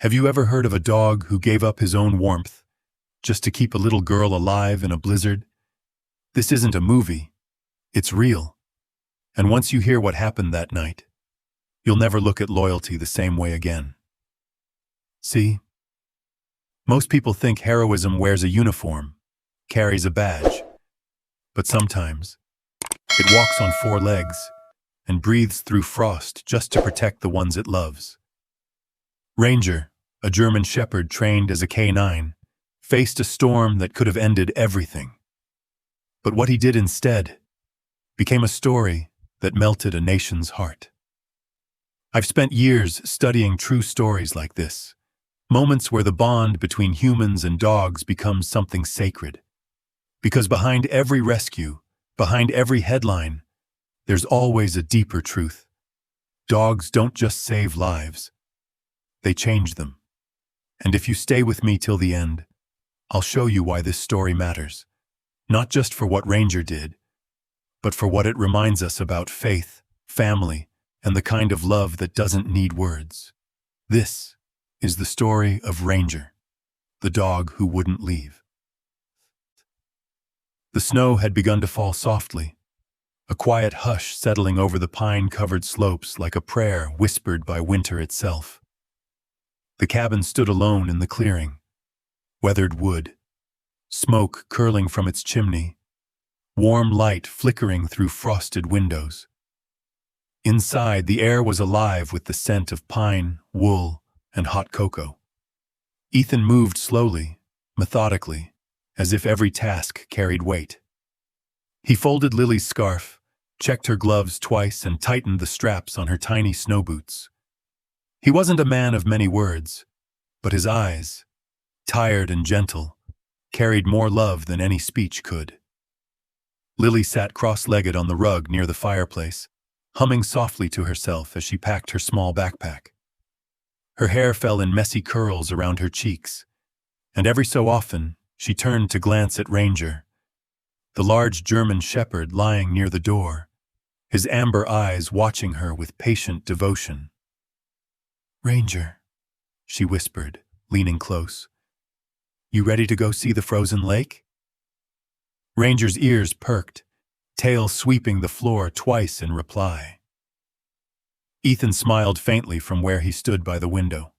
Have you ever heard of a dog who gave up his own warmth just to keep a little girl alive in a blizzard? This isn't a movie. It's real. And once you hear what happened that night, you'll never look at loyalty the same way again. See? Most people think heroism wears a uniform, carries a badge. But sometimes, it walks on four legs and breathes through frost just to protect the ones it loves. Ranger, a German shepherd trained as a K9, faced a storm that could have ended everything. But what he did instead became a story that melted a nation's heart. I've spent years studying true stories like this, moments where the bond between humans and dogs becomes something sacred. Because behind every rescue, behind every headline, there's always a deeper truth. Dogs don't just save lives, they change them. And if you stay with me till the end, I'll show you why this story matters. Not just for what Ranger did, but for what it reminds us about faith, family, and the kind of love that doesn't need words. This is the story of Ranger, the dog who wouldn't leave. The snow had begun to fall softly, a quiet hush settling over the pine-covered slopes like a prayer whispered by winter itself. The cabin stood alone in the clearing, weathered wood, smoke curling from its chimney, warm light flickering through frosted windows. Inside, the air was alive with the scent of pine, wool, and hot cocoa. Ethan moved slowly, methodically, as if every task carried weight. He folded Lily's scarf, checked her gloves twice, and tightened the straps on her tiny snow boots. He wasn't a man of many words, but his eyes, tired and gentle, carried more love than any speech could. Lily sat cross-legged on the rug near the fireplace, humming softly to herself as she packed her small backpack. Her hair fell in messy curls around her cheeks, and every so often she turned to glance at Ranger, the large German shepherd lying near the door, his amber eyes watching her with patient devotion. "Ranger," she whispered, leaning close. "You ready to go see the frozen lake?" Ranger's ears perked, tail sweeping the floor twice in reply. Ethan smiled faintly from where he stood by the window.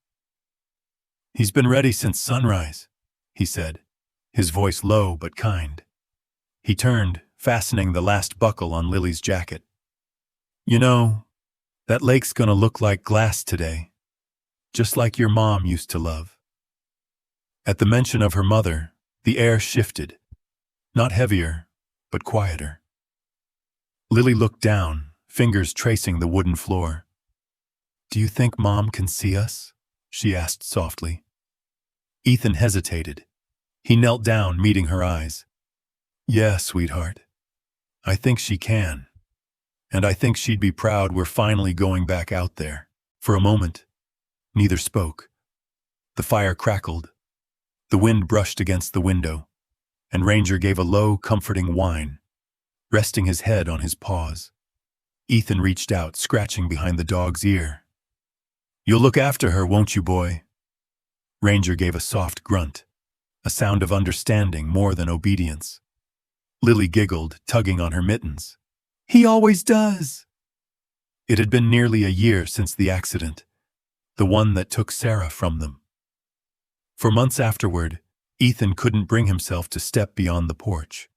"He's been ready since sunrise," he said, his voice low but kind. He turned, fastening the last buckle on Lily's jacket. "You know, that lake's gonna look like glass today, just like your mom used to love." At the mention of her mother, the air shifted, not heavier, but quieter. Lily looked down, fingers tracing the wooden floor. "Do you think Mom can see us?" she asked softly. Ethan hesitated. He knelt down, meeting her eyes. "Yeah, sweetheart. I think she can. And I think she'd be proud we're finally going back out there." For a moment, neither spoke. The fire crackled. The wind brushed against the window, and Ranger gave a low, comforting whine, resting his head on his paws. Ethan reached out, scratching behind the dog's ear. "You'll look after her, won't you, boy?" Ranger gave a soft grunt, a sound of understanding more than obedience. Lily giggled, tugging on her mittens. "He always does." It had been nearly a year since the accident, the one that took Sarah from them. For months afterward, Ethan couldn't bring himself to step beyond the porch.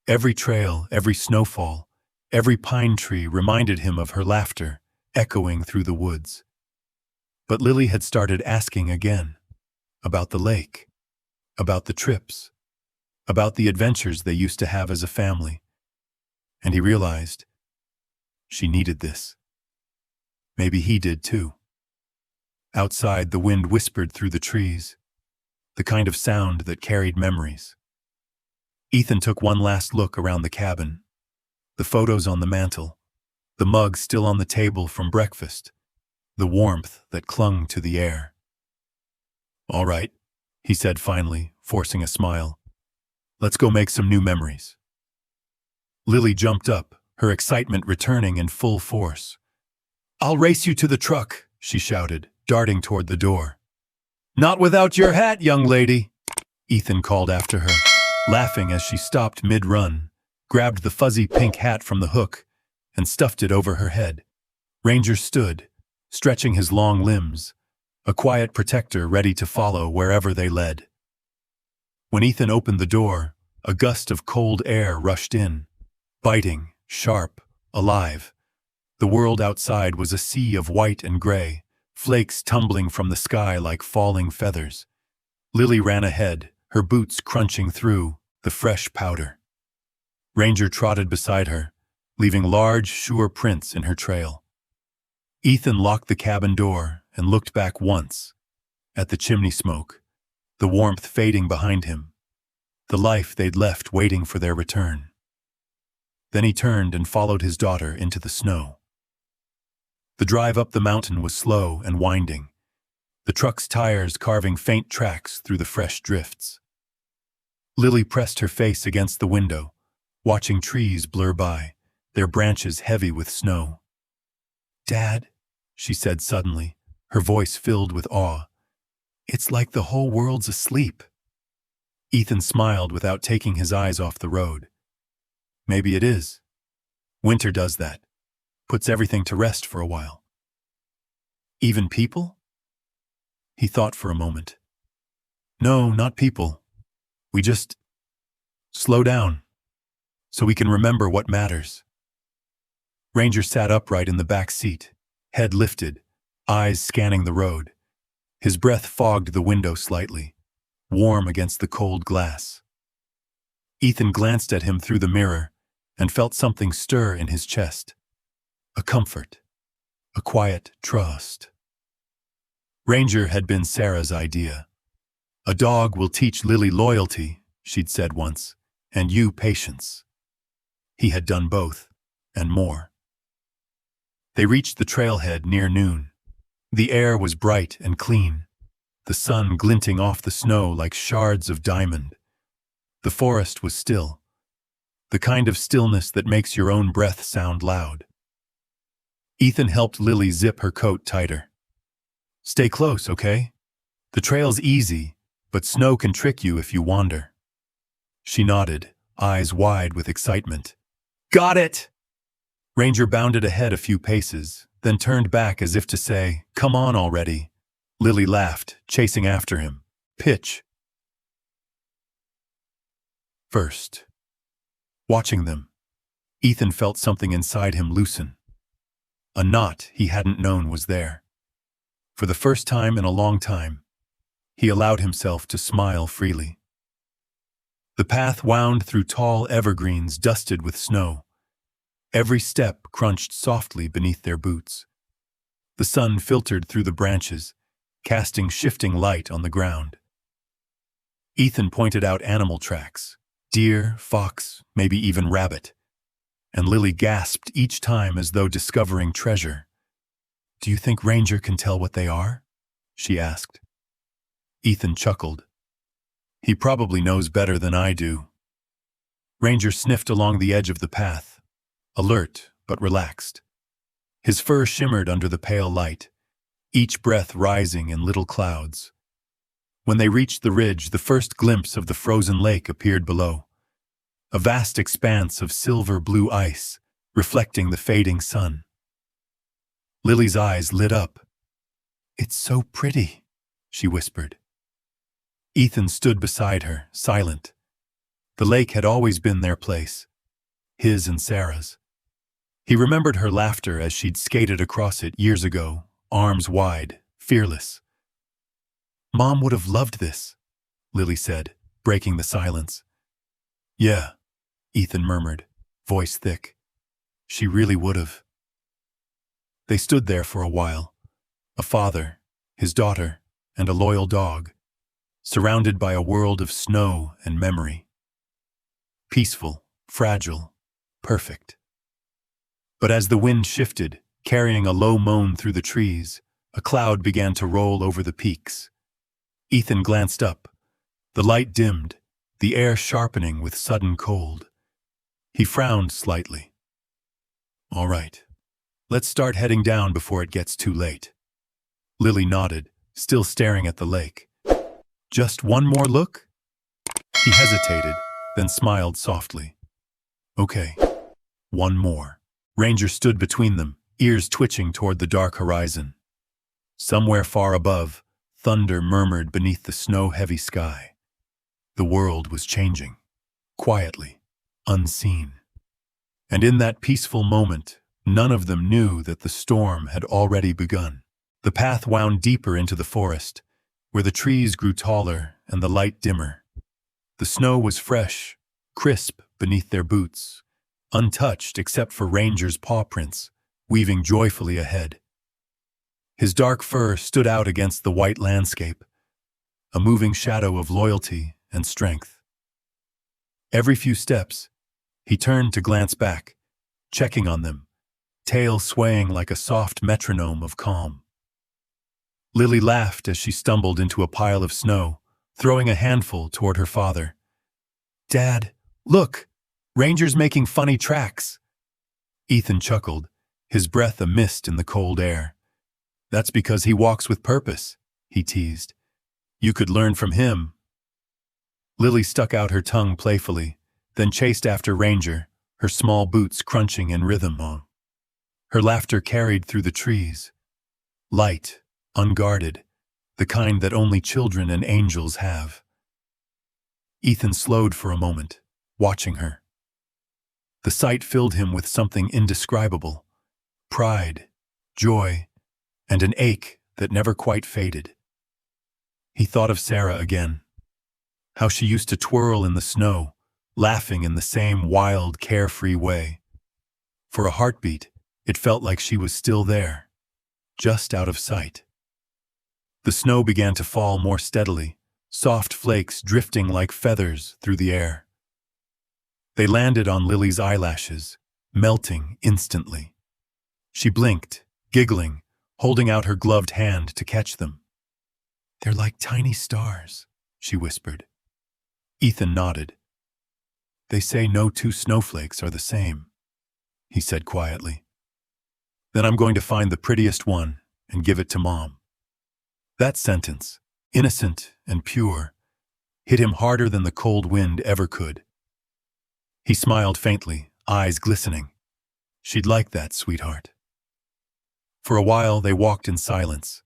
Every trail, every snowfall, every pine tree reminded him of her laughter, echoing through the woods. But Lily had started asking again, about the lake, about the trips, about the adventures they used to have as a family. And he realized she needed this. Maybe he did too. Outside, the wind whispered through the trees, the kind of sound that carried memories. Ethan took one last look around the cabin, the photos on the mantel, the mug still on the table from breakfast, the warmth that clung to the air. "All right," he said finally, forcing a smile. "Let's go make some new memories." Lily jumped up, her excitement returning in full force. "I'll race you to the truck," she shouted, darting toward the door. Not without your hat, young lady, Ethan called after her, laughing as she stopped mid-run, grabbed the fuzzy pink hat from the hook, and stuffed it over her head. Ranger stood, stretching his long limbs, a quiet protector ready to follow wherever they led. When Ethan opened the door, a gust of cold air rushed in, biting, sharp, alive. The world outside was a sea of white and gray, flakes tumbling from the sky like falling feathers. Lily ran ahead, her boots crunching through the fresh powder. Ranger trotted beside her, leaving large, sure prints in her trail. Ethan locked the cabin door and looked back once, at the chimney smoke, the warmth fading behind him, the life they'd left waiting for their return. Then he turned and followed his daughter into the snow. The drive up the mountain was slow and winding, the truck's tires carving faint tracks through the fresh drifts. Lily pressed her face against the window, watching trees blur by, their branches heavy with snow. "Dad," she said suddenly, her voice filled with awe, "it's like the whole world's asleep." Ethan smiled without taking his eyes off the road. "Maybe it is. Winter does that, puts everything to rest for a while." "Even people?" He thought for a moment. "No, not people. We just slow down, so we can remember what matters." Ranger sat upright in the back seat, head lifted, eyes scanning the road. His breath fogged the window slightly, warm against the cold glass. Ethan glanced at him through the mirror and felt something stir in his chest. A comfort, a quiet trust. Ranger had been Sarah's idea. "A dog will teach Lily loyalty," she'd said once, "and you patience." He had done both, and more. They reached the trailhead near noon. The air was bright and clean, the sun glinting off the snow like shards of diamond. The forest was still, the kind of stillness that makes your own breath sound loud. Ethan helped Lily zip her coat tighter. "Stay close, okay? The trail's easy, but snow can trick you if you wander." She nodded, eyes wide with excitement. "Got it!" Ranger bounded ahead a few paces, then turned back as if to say, "Come on already." Lily laughed, chasing after him. "Pitch." First. Watching them, Ethan felt something inside him loosen. A knot he hadn't known was there. For the first time in a long time, he allowed himself to smile freely. The path wound through tall evergreens dusted with snow. Every step crunched softly beneath their boots. The sun filtered through the branches, casting shifting light on the ground. Ethan pointed out animal tracks, deer, fox, maybe even rabbit, and Lily gasped each time as though discovering treasure. "Do you think Ranger can tell what they are?" she asked. Ethan chuckled. "He probably knows better than I do." Ranger sniffed along the edge of the path, alert but relaxed. His fur shimmered under the pale light, each breath rising in little clouds. When they reached the ridge, the first glimpse of the frozen lake appeared below. A vast expanse of silver-blue ice, reflecting the fading sun. Lily's eyes lit up. "It's so pretty," she whispered. Ethan stood beside her, silent. The lake had always been their place, his and Sarah's. He remembered her laughter as she'd skated across it years ago, arms wide, fearless. "Mom would have loved this," Lily said, breaking the silence. "Yeah," Ethan murmured, voice thick. "She really would have." They stood there for a while, a father, his daughter, and a loyal dog, surrounded by a world of snow and memory. Peaceful, fragile, perfect. But as the wind shifted, carrying a low moan through the trees, a cloud began to roll over the peaks. Ethan glanced up. The light dimmed, the air sharpening with sudden cold. He frowned slightly. "All right, let's start heading down before it gets too late." Lily nodded, still staring at the lake. Just one more look? He hesitated, then smiled softly. Okay, one more. Ranger stood between them, ears twitching toward the dark horizon. Somewhere far above, thunder murmured beneath the snow-heavy sky. The world was changing, quietly, unseen. And in that peaceful moment, none of them knew that the storm had already begun. The path wound deeper into the forest, where the trees grew taller and the light dimmer. The snow was fresh, crisp beneath their boots, untouched except for Ranger's paw prints, weaving joyfully ahead. His dark fur stood out against the white landscape, a moving shadow of loyalty and strength. Every few steps, he turned to glance back, checking on them, tail swaying like a soft metronome of calm. Lily laughed as she stumbled into a pile of snow, throwing a handful toward her father. "Dad, look! Ranger's making funny tracks!" Ethan chuckled, his breath a mist in the cold air. "That's because he walks with purpose," he teased. "You could learn from him." Lily stuck out her tongue playfully, then chased after Ranger, her small boots crunching in rhythm. Her laughter carried through the trees. Light, unguarded, the kind that only children and angels have. Ethan slowed for a moment, watching her. The sight filled him with something indescribable, pride, joy, and an ache that never quite faded. He thought of Sarah again, how she used to twirl in the snow, laughing in the same wild, carefree way. For a heartbeat, it felt like she was still there, just out of sight. The snow began to fall more steadily, soft flakes drifting like feathers through the air. They landed on Lily's eyelashes, melting instantly. She blinked, giggling, holding out her gloved hand to catch them. "They're like tiny stars," she whispered. Ethan nodded. "They say no two snowflakes are the same," he said quietly. "Then I'm going to find the prettiest one and give it to Mom." That sentence, innocent and pure, hit him harder than the cold wind ever could. He smiled faintly, eyes glistening. She'd like that, sweetheart. For a while they walked in silence.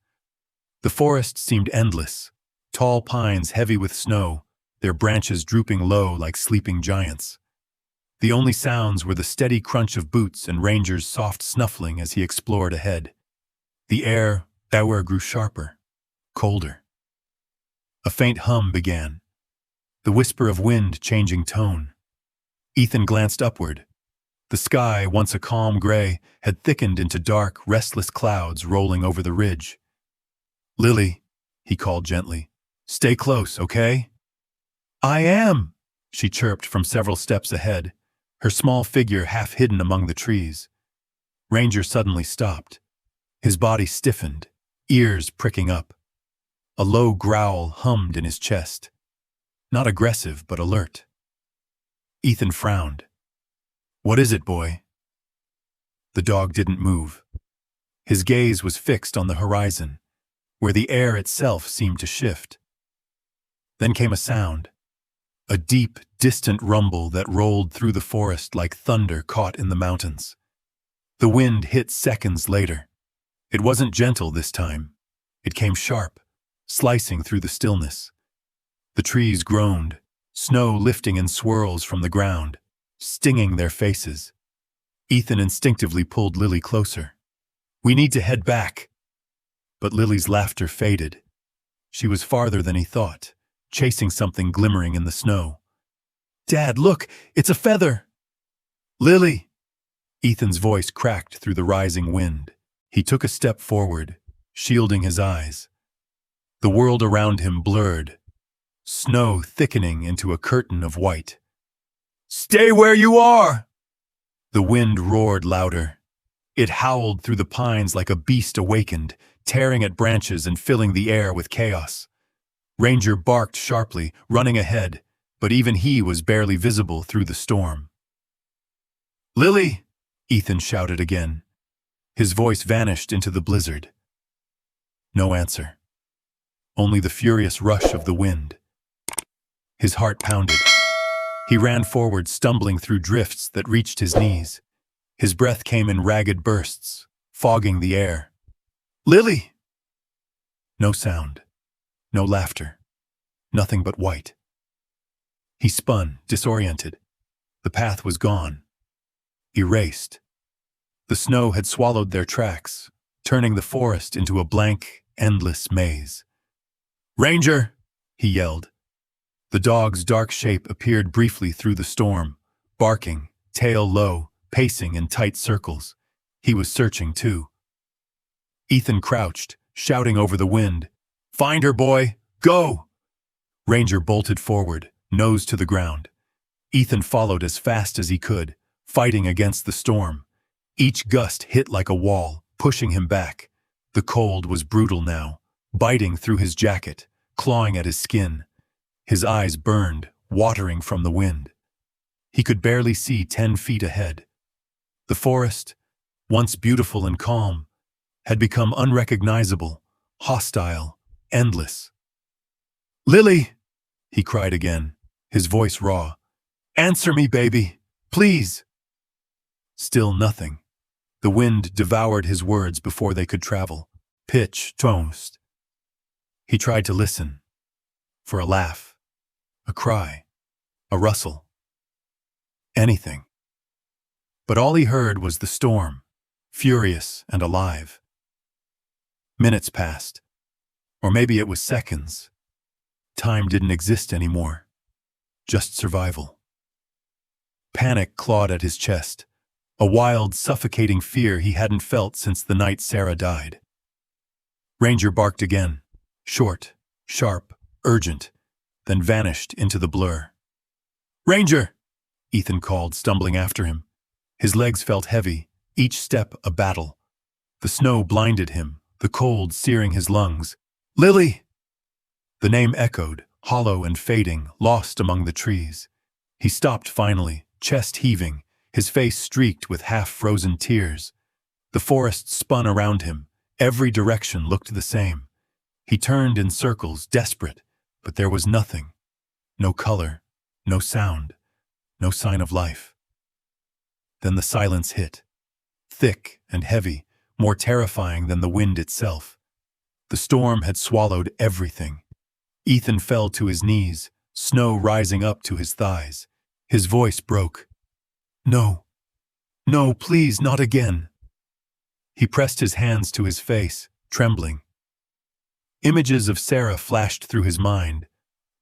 The forest seemed endless, tall pines heavy with snow, their branches drooping low like sleeping giants. The only sounds were the steady crunch of boots and Ranger's soft snuffling as he explored ahead. The air grew sharper, colder. A faint hum began, the whisper of wind changing tone. Ethan glanced upward. The sky, once a calm gray, had thickened into dark, restless clouds rolling over the ridge. "Lily," he called gently, "stay close, okay?" "I am," she chirped from several steps ahead, her small figure half hidden among the trees. Ranger suddenly stopped. His body stiffened, ears pricking up. A low growl hummed in his chest. Not aggressive, but alert. Ethan frowned. "What is it, boy?" The dog didn't move. His gaze was fixed on the horizon, where the air itself seemed to shift. Then came a sound, a deep, distant rumble that rolled through the forest like thunder caught in the mountains. The wind hit seconds later. It wasn't gentle this time. It came sharp, slicing through the stillness. The trees groaned, snow lifting in swirls from the ground, stinging their faces. Ethan instinctively pulled Lily closer. "We need to head back." But Lily's laughter faded. She was farther than he thought, chasing something glimmering in the snow. "Dad, look, it's a feather!" "Lily!" Ethan's voice cracked through the rising wind. He took a step forward, shielding his eyes. The world around him blurred, snow thickening into a curtain of white. "Stay where you are!" The wind roared louder. It howled through the pines like a beast awakened, tearing at branches and filling the air with chaos. Ranger barked sharply, running ahead, but even he was barely visible through the storm. "Lily!" Ethan shouted again. His voice vanished into the blizzard. No answer. only the furious rush of the wind. His heart pounded. He ran forward, stumbling through drifts that reached his knees. His breath came in ragged bursts, fogging the air. "Lily!" No sound, no laughter, nothing but white. He spun, disoriented. The path was gone, erased. The snow had swallowed their tracks, turning the forest into a blank, endless maze. "Ranger!" he yelled. The dog's dark shape appeared briefly through the storm, barking, tail low, pacing in tight circles. He was searching too. Ethan crouched, shouting over the wind, "Find her, boy! Go!" Ranger bolted forward, nose to the ground. Ethan followed as fast as he could, fighting against the storm. Each gust hit like a wall, pushing him back. The cold was brutal now, biting through his jacket, clawing at his skin. His eyes burned, watering from the wind. He could barely see 10 feet ahead. The forest, once beautiful and calm, had become unrecognizable, hostile, endless. "Lily!" he cried again, his voice raw. "Answer me, baby! Please!" Still nothing. The wind devoured his words before they could travel. Pitch, toast. He tried to listen. For a laugh. A cry. A rustle. Anything. But all he heard was the storm, furious and alive. Minutes passed. Or maybe it was seconds. Time didn't exist anymore. Just survival. Panic clawed at his chest. A wild, suffocating fear he hadn't felt since the night Sarah died. Ranger barked again. Short, sharp, urgent, then vanished into the blur. "Ranger!" Ethan called, stumbling after him. His legs felt heavy, each step a battle. The snow blinded him, the cold searing his lungs. "Lily!" The name echoed, hollow and fading, lost among the trees. He stopped finally, chest heaving, his face streaked with half-frozen tears. The forest spun around him. Every direction looked the same. He turned in circles, desperate, but there was nothing. No color, no sound, no sign of life. Then the silence hit. Thick and heavy, more terrifying than the wind itself. The storm had swallowed everything. Ethan fell to his knees, snow rising up to his thighs. His voice broke. "No. No, please, not again." He pressed his hands to his face, trembling. Images of Sarah flashed through his mind.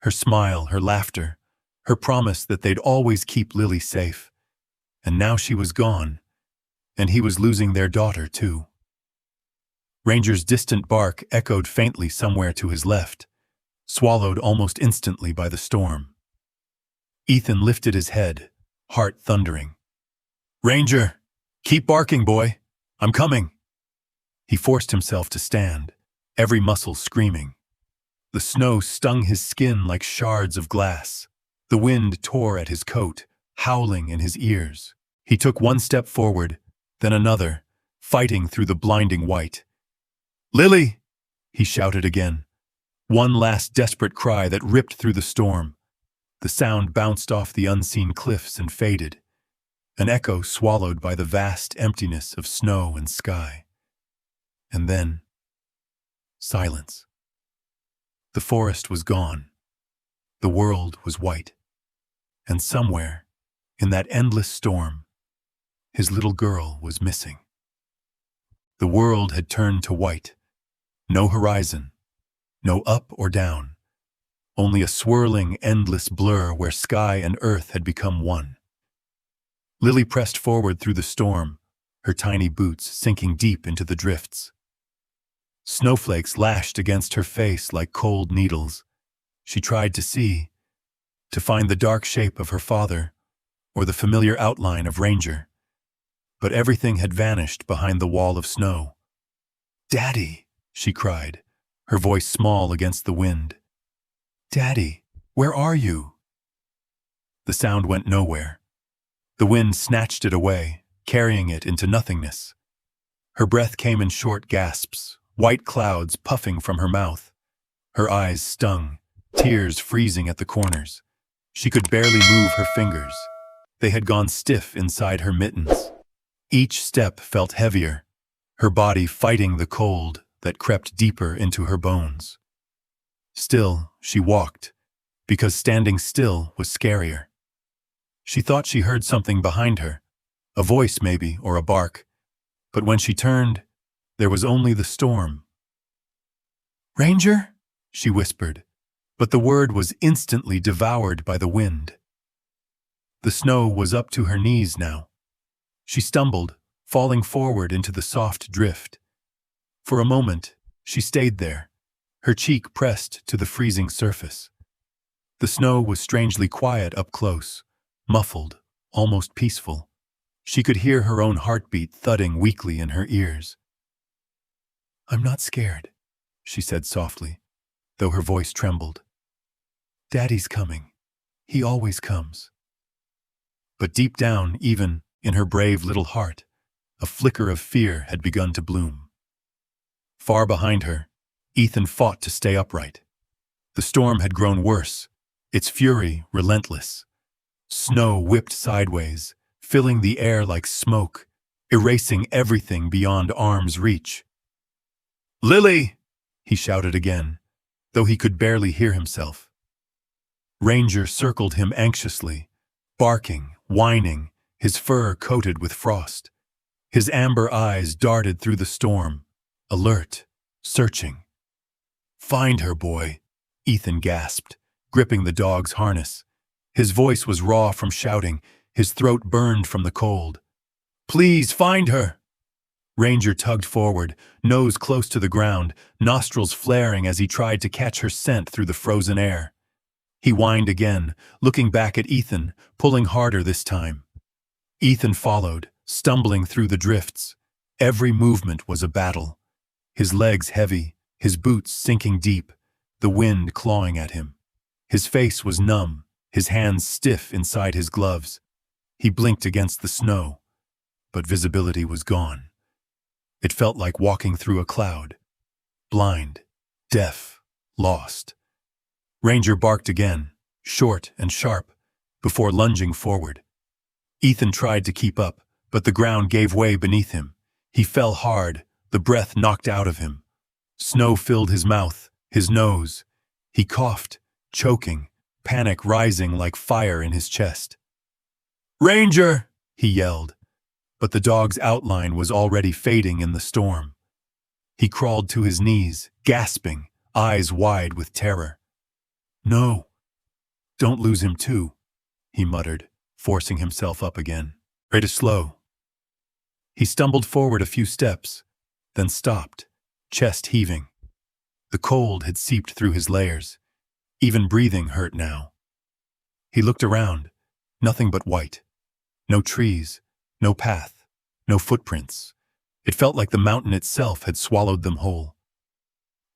Her smile, her laughter, her promise that they'd always keep Lily safe. And now she was gone, and he was losing their daughter too. Ranger's distant bark echoed faintly somewhere to his left, swallowed almost instantly by the storm. Ethan lifted his head, heart thundering. "Ranger, keep barking, boy. I'm coming." He forced himself to stand, every muscle screaming. The snow stung his skin like shards of glass. The wind tore at his coat, howling in his ears. He took one step forward, then another, fighting through the blinding white. "Lily!" he shouted again. One last desperate cry that ripped through the storm. The sound bounced off the unseen cliffs and faded, an echo swallowed by the vast emptiness of snow and sky. And then, silence. The forest was gone. The world was white. And somewhere, in that endless storm, his little girl was missing. The world had turned to white. No horizon, no up or down, only a swirling, endless blur where sky and earth had become one. Lily pressed forward through the storm, her tiny boots sinking deep into the drifts. Snowflakes lashed against her face like cold needles. She tried to see, to find the dark shape of her father, or the familiar outline of Ranger. But everything had vanished behind the wall of snow. "Daddy!" she cried, her voice small against the wind. "Daddy, where are you?" The sound went nowhere. The wind snatched it away, carrying it into nothingness. Her breath came in short gasps, white clouds puffing from her mouth. Her eyes stung, tears freezing at the corners. She could barely move her fingers. They had gone stiff inside her mittens. Each step felt heavier, her body fighting the cold that crept deeper into her bones. Still, she walked, because standing still was scarier. She thought she heard something behind her, a voice maybe, or a bark, but when she turned, there was only the storm. "Ranger?" she whispered, but the word was instantly devoured by the wind. The snow was up to her knees now. She stumbled, falling forward into the soft drift. For a moment, she stayed there, her cheek pressed to the freezing surface. The snow was strangely quiet up close, muffled, almost peaceful. She could hear her own heartbeat thudding weakly in her ears. "I'm not scared," she said softly, though her voice trembled. "Daddy's coming. He always comes." But deep down, even in her brave little heart, a flicker of fear had begun to bloom. Far behind her, Ethan fought to stay upright. The storm had grown worse, its fury relentless. Snow whipped sideways, filling the air like smoke, erasing everything beyond arm's reach. "Lily!" he shouted again, though he could barely hear himself. Ranger circled him anxiously, barking, whining, his fur coated with frost. His amber eyes darted through the storm, alert, searching. "Find her, boy," Ethan gasped, gripping the dog's harness. His voice was raw from shouting, his throat burned from the cold. "Please find her!" Ranger tugged forward, nose close to the ground, nostrils flaring as he tried to catch her scent through the frozen air. He whined again, looking back at Ethan, pulling harder this time. Ethan followed, stumbling through the drifts. Every movement was a battle. His legs heavy, his boots sinking deep, the wind clawing at him. His face was numb, his hands stiff inside his gloves. He blinked against the snow, but visibility was gone. It felt like walking through a cloud. Blind, deaf, lost. Ranger barked again, short and sharp, before lunging forward. Ethan tried to keep up, but the ground gave way beneath him. He fell hard, the breath knocked out of him. Snow filled his mouth, his nose. He coughed, choking, panic rising like fire in his chest. "Ranger!" he yelled, but the dog's outline was already fading in the storm. He crawled to his knees, gasping, eyes wide with terror. "No, don't lose him too," he muttered, forcing himself up again. "Try to slow." He stumbled forward a few steps, then stopped, chest heaving. The cold had seeped through his layers. Even breathing hurt now. He looked around, nothing but white. No trees, no path, no footprints. It felt like the mountain itself had swallowed them whole.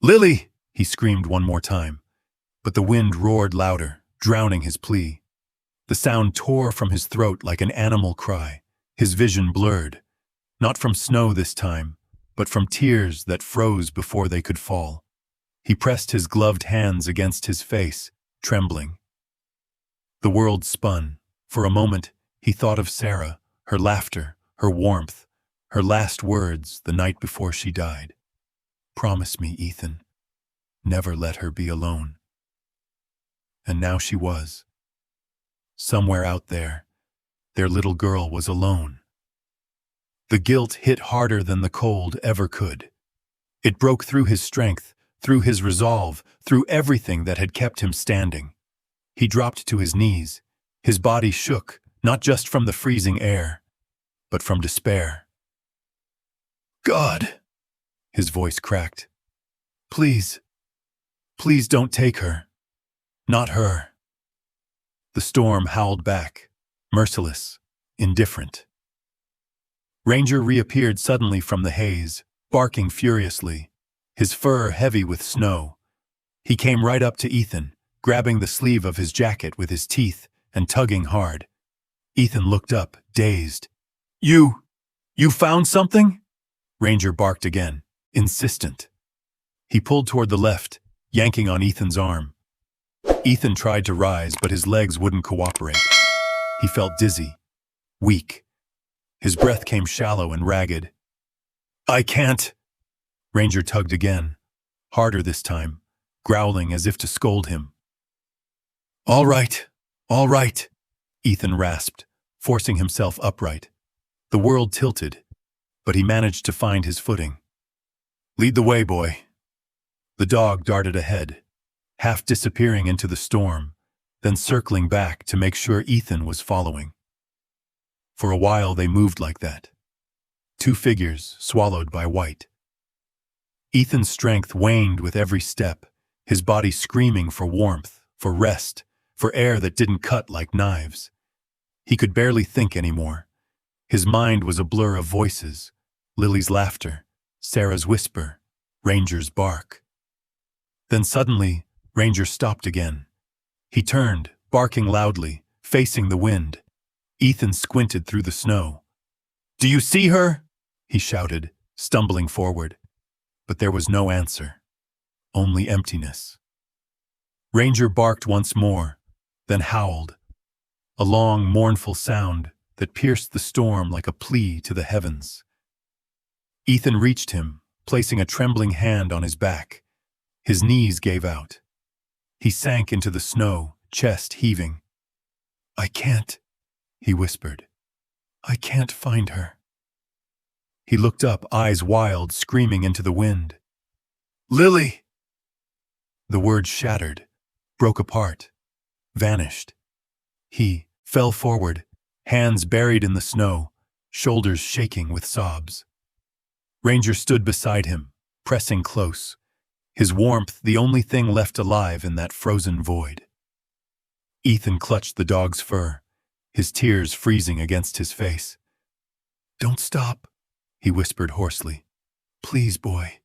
"Lily!" he screamed one more time, but the wind roared louder, drowning his plea. The sound tore from his throat like an animal cry, his vision blurred, not from snow this time, but from tears that froze before they could fall. He pressed his gloved hands against his face, trembling. The world spun. For a moment, he thought of Sarah, her laughter, her warmth, her last words the night before she died. "Promise me, Ethan. Never let her be alone." And now she was. Somewhere out there, their little girl was alone. The guilt hit harder than the cold ever could. It broke through his strength, through his resolve, through everything that had kept him standing. He dropped to his knees. His body shook, not just from the freezing air, but from despair. "God!" His voice cracked. "Please, please don't take her. Not her." The storm howled back, merciless, indifferent. Ranger reappeared suddenly from the haze, barking furiously, his fur heavy with snow. He came right up to Ethan, grabbing the sleeve of his jacket with his teeth and tugging hard. Ethan looked up, dazed. You found something?" Ranger barked again, insistent. He pulled toward the left, yanking on Ethan's arm. Ethan tried to rise, but his legs wouldn't cooperate. He felt dizzy, weak. His breath came shallow and ragged. "I can't." Ranger tugged again, harder this time, growling as if to scold him. All right, Ethan rasped, forcing himself upright. The world tilted, but he managed to find his footing. "Lead the way, boy." The dog darted ahead, half disappearing into the storm, then circling back to make sure Ethan was following. For a while they moved like that, two figures swallowed by white. Ethan's strength waned with every step, his body screaming for warmth, for rest, for air that didn't cut like knives. He could barely think anymore. His mind was a blur of voices, Lily's laughter, Sarah's whisper, Ranger's bark. Then suddenly, Ranger stopped again. He turned, barking loudly, facing the wind. Ethan squinted through the snow. "Do you see her?" he shouted, stumbling forward. But there was no answer, only emptiness. Ranger barked once more, then howled, a long, mournful sound that pierced the storm like a plea to the heavens. Ethan reached him, placing a trembling hand on his back. His knees gave out. He sank into the snow, chest heaving. "I can't," he whispered. "I can't find her." He looked up, eyes wild, screaming into the wind. "Lily!" The words shattered, broke apart, vanished. He fell forward, hands buried in the snow, shoulders shaking with sobs. Ranger stood beside him, pressing close, his warmth the only thing left alive in that frozen void. Ethan clutched the dog's fur, his tears freezing against his face. "Don't stop," he whispered hoarsely. "Please, boy,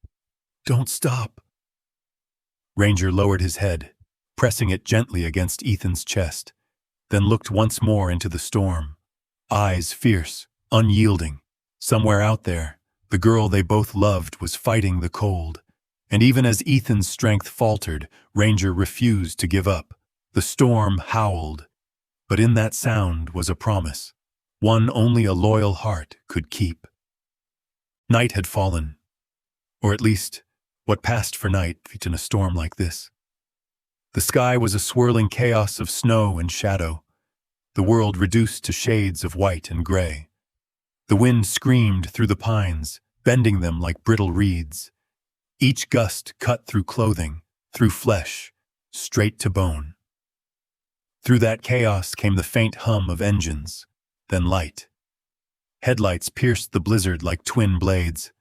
don't stop." Ranger lowered his head, pressing it gently against Ethan's chest, then looked once more into the storm, eyes fierce, unyielding. Somewhere out there, the girl they both loved was fighting the cold, and even as Ethan's strength faltered, Ranger refused to give up. The storm howled, but in that sound was a promise, one only a loyal heart could keep. Night had fallen, or at least what passed for night in a storm like this. The sky was a swirling chaos of snow and shadow, the world reduced to shades of white and gray. The wind screamed through the pines, bending them like brittle reeds. Each gust cut through clothing, through flesh, straight to bone. Through that chaos came the faint hum of engines, then light. Headlights pierced the blizzard like twin blades,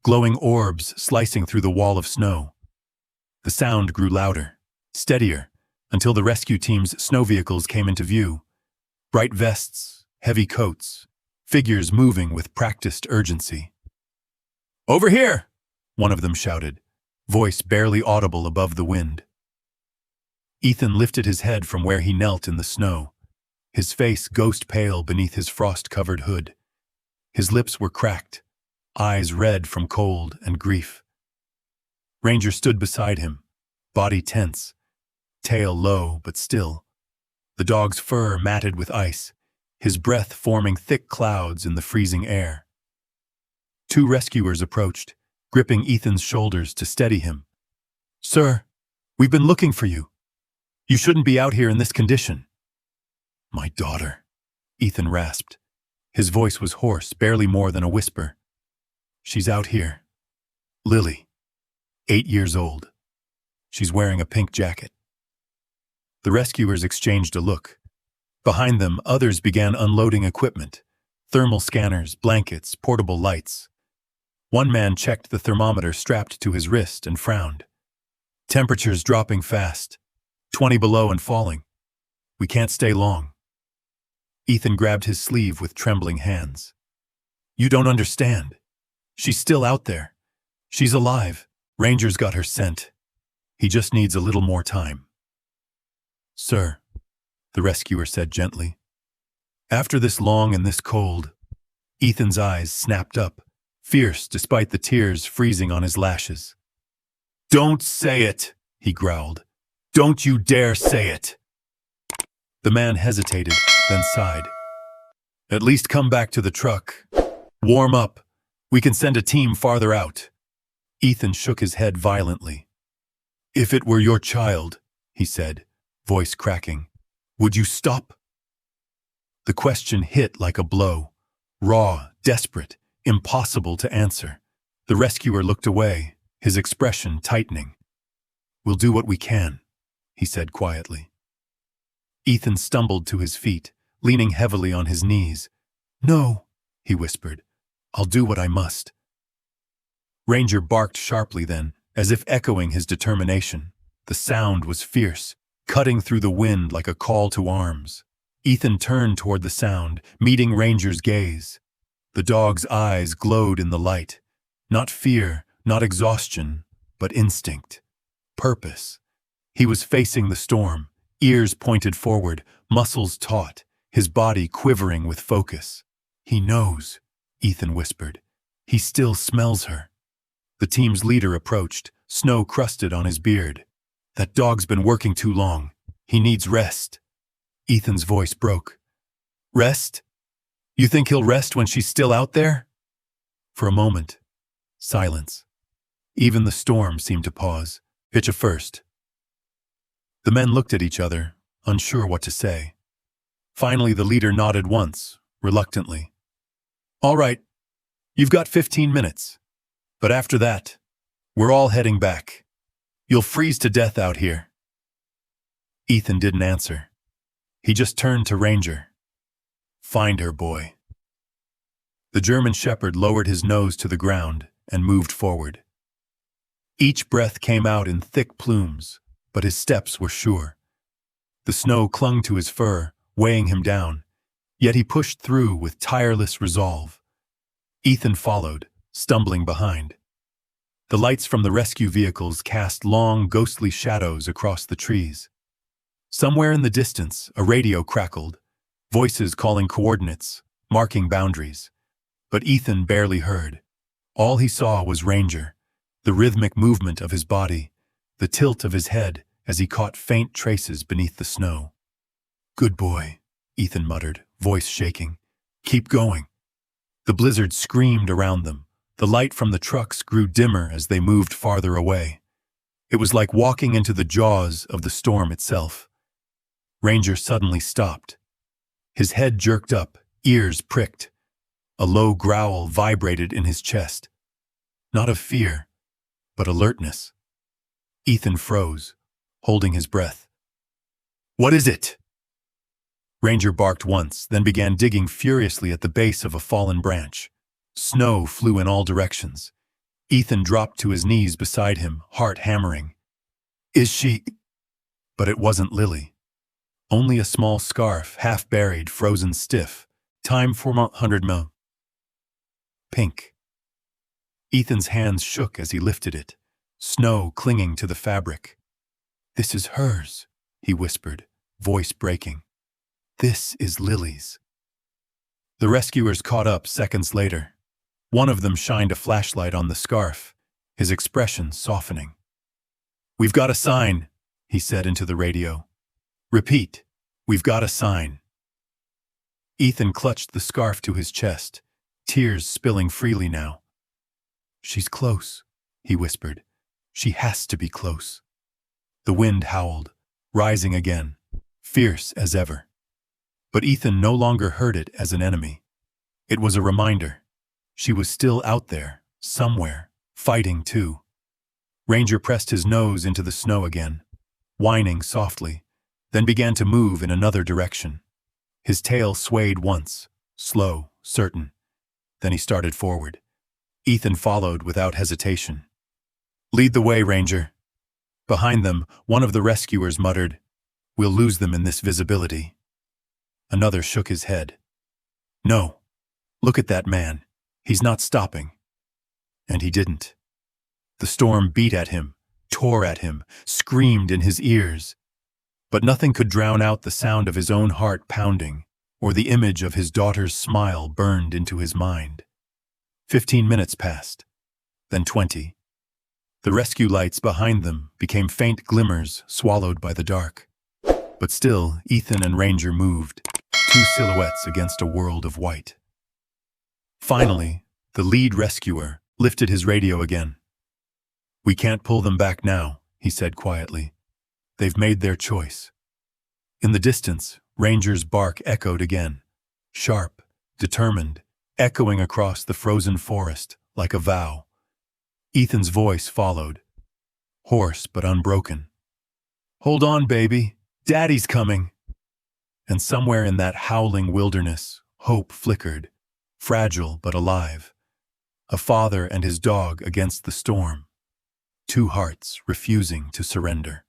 glowing orbs slicing through the wall of snow. The sound grew louder, steadier, until the rescue team's snow vehicles came into view. Bright vests, heavy coats, figures moving with practiced urgency. "Over here!" one of them shouted, voice barely audible above the wind. Ethan lifted his head from where he knelt in the snow, his face ghost-pale beneath his frost-covered hood. His lips were cracked, eyes red from cold and grief. Ranger stood beside him, body tense, tail low but still. The dog's fur matted with ice, his breath forming thick clouds in the freezing air. Two rescuers approached, gripping Ethan's shoulders to steady him. "Sir, we've been looking for you. You shouldn't be out here in this condition." "My daughter," Ethan rasped. His voice was hoarse, barely more than a whisper. "She's out here. Lily, 8 years old. She's wearing a pink jacket." The rescuers exchanged a look. Behind them, others began unloading equipment, thermal scanners, blankets, portable lights. One man checked the thermometer strapped to his wrist and frowned. "Temperature's dropping fast, 20 below and falling. We can't stay long." Ethan grabbed his sleeve with trembling hands. "You don't understand. She's still out there. She's alive. Ranger's got her scent. He just needs a little more time." "Sir," the rescuer said gently. "After this long and this cold," Ethan's eyes snapped up, fierce despite the tears freezing on his lashes. "Don't say it," he growled. "Don't you dare say it!" The man hesitated, then sighed. "At least come back to the truck. Warm up. We can send a team farther out." Ethan shook his head violently. "If it were your child," he said, voice cracking, "would you stop?" The question hit like a blow. Raw, desperate, impossible to answer. The rescuer looked away, his expression tightening. "We'll do what we can," he said quietly. Ethan stumbled to his feet, leaning heavily on his knees. "No," he whispered. "I'll do what I must." Ranger barked sharply then, as if echoing his determination. The sound was fierce, cutting through the wind like a call to arms. Ethan turned toward the sound, meeting Ranger's gaze. The dog's eyes glowed in the light. Not fear, not exhaustion, but instinct. Purpose. He was facing the storm, ears pointed forward, muscles taut, his body quivering with focus. "He knows," Ethan whispered. "He still smells her." The team's leader approached, snow crusted on his beard. "That dog's been working too long. He needs rest." Ethan's voice broke. "Rest? You think he'll rest when she's still out there?" For a moment, silence. Even the storm seemed to pause. "Pitch a first." The men looked at each other, unsure what to say. Finally, the leader nodded once, reluctantly. "All right, you've got 15 minutes. But after that, we're all heading back. You'll freeze to death out here." Ethan didn't answer. He just turned to Ranger. "Find her, boy." The German shepherd lowered his nose to the ground and moved forward. Each breath came out in thick plumes, but his steps were sure. The snow clung to his fur, weighing him down, yet he pushed through with tireless resolve. Ethan followed, stumbling behind. The lights from the rescue vehicles cast long, ghostly shadows across the trees. Somewhere in the distance, a radio crackled, voices calling coordinates, marking boundaries. But Ethan barely heard. All he saw was Ranger, the rhythmic movement of his body, the tilt of his head as he caught faint traces beneath the snow. "Good boy," Ethan muttered, voice shaking. "Keep going." The blizzard screamed around them. The light from the trucks grew dimmer as they moved farther away. It was like walking into the jaws of the storm itself. Ranger suddenly stopped. His head jerked up, ears pricked. A low growl vibrated in his chest. Not of fear, but alertness. Ethan froze, holding his breath. "What is it?" Ranger barked once, then began digging furiously at the base of a fallen branch. Snow flew in all directions. Ethan dropped to his knees beside him, heart hammering. "Is she—" But it wasn't Lily. Only a small scarf, half buried, frozen stiff. Time for 100 mil. Pink. Ethan's hands shook as he lifted it, snow clinging to the fabric. "This is hers," he whispered, voice breaking. "This is Lily's." The rescuers caught up seconds later. One of them shined a flashlight on the scarf, his expression softening. "We've got a sign," he said into the radio. "Repeat, we've got a sign." Ethan clutched the scarf to his chest, tears spilling freely now. "She's close," he whispered. "She has to be close." The wind howled, rising again, fierce as ever. But Ethan no longer heard it as an enemy. It was a reminder. She was still out there, somewhere, fighting too. Ranger pressed his nose into the snow again, whining softly, then began to move in another direction. His tail swayed once, slow, certain. Then he started forward. Ethan followed without hesitation. "Lead the way, Ranger." Behind them, one of the rescuers muttered, "We'll lose them in this visibility." Another shook his head. "No. Look at that man. He's not stopping." And he didn't. The storm beat at him, tore at him, screamed in his ears. But nothing could drown out the sound of his own heart pounding, or the image of his daughter's smile burned into his mind. 15 minutes passed, then 20. The rescue lights behind them became faint glimmers swallowed by the dark. But still, Ethan and Ranger moved, two silhouettes against a world of white. Finally, the lead rescuer lifted his radio again. "We can't pull them back now," he said quietly. "They've made their choice." In the distance, Ranger's bark echoed again, sharp, determined, echoing across the frozen forest like a vow. Ethan's voice followed, hoarse but unbroken. "Hold on, baby. Daddy's coming." And somewhere in that howling wilderness, hope flickered, fragile but alive. A father and his dog against the storm. Two hearts refusing to surrender.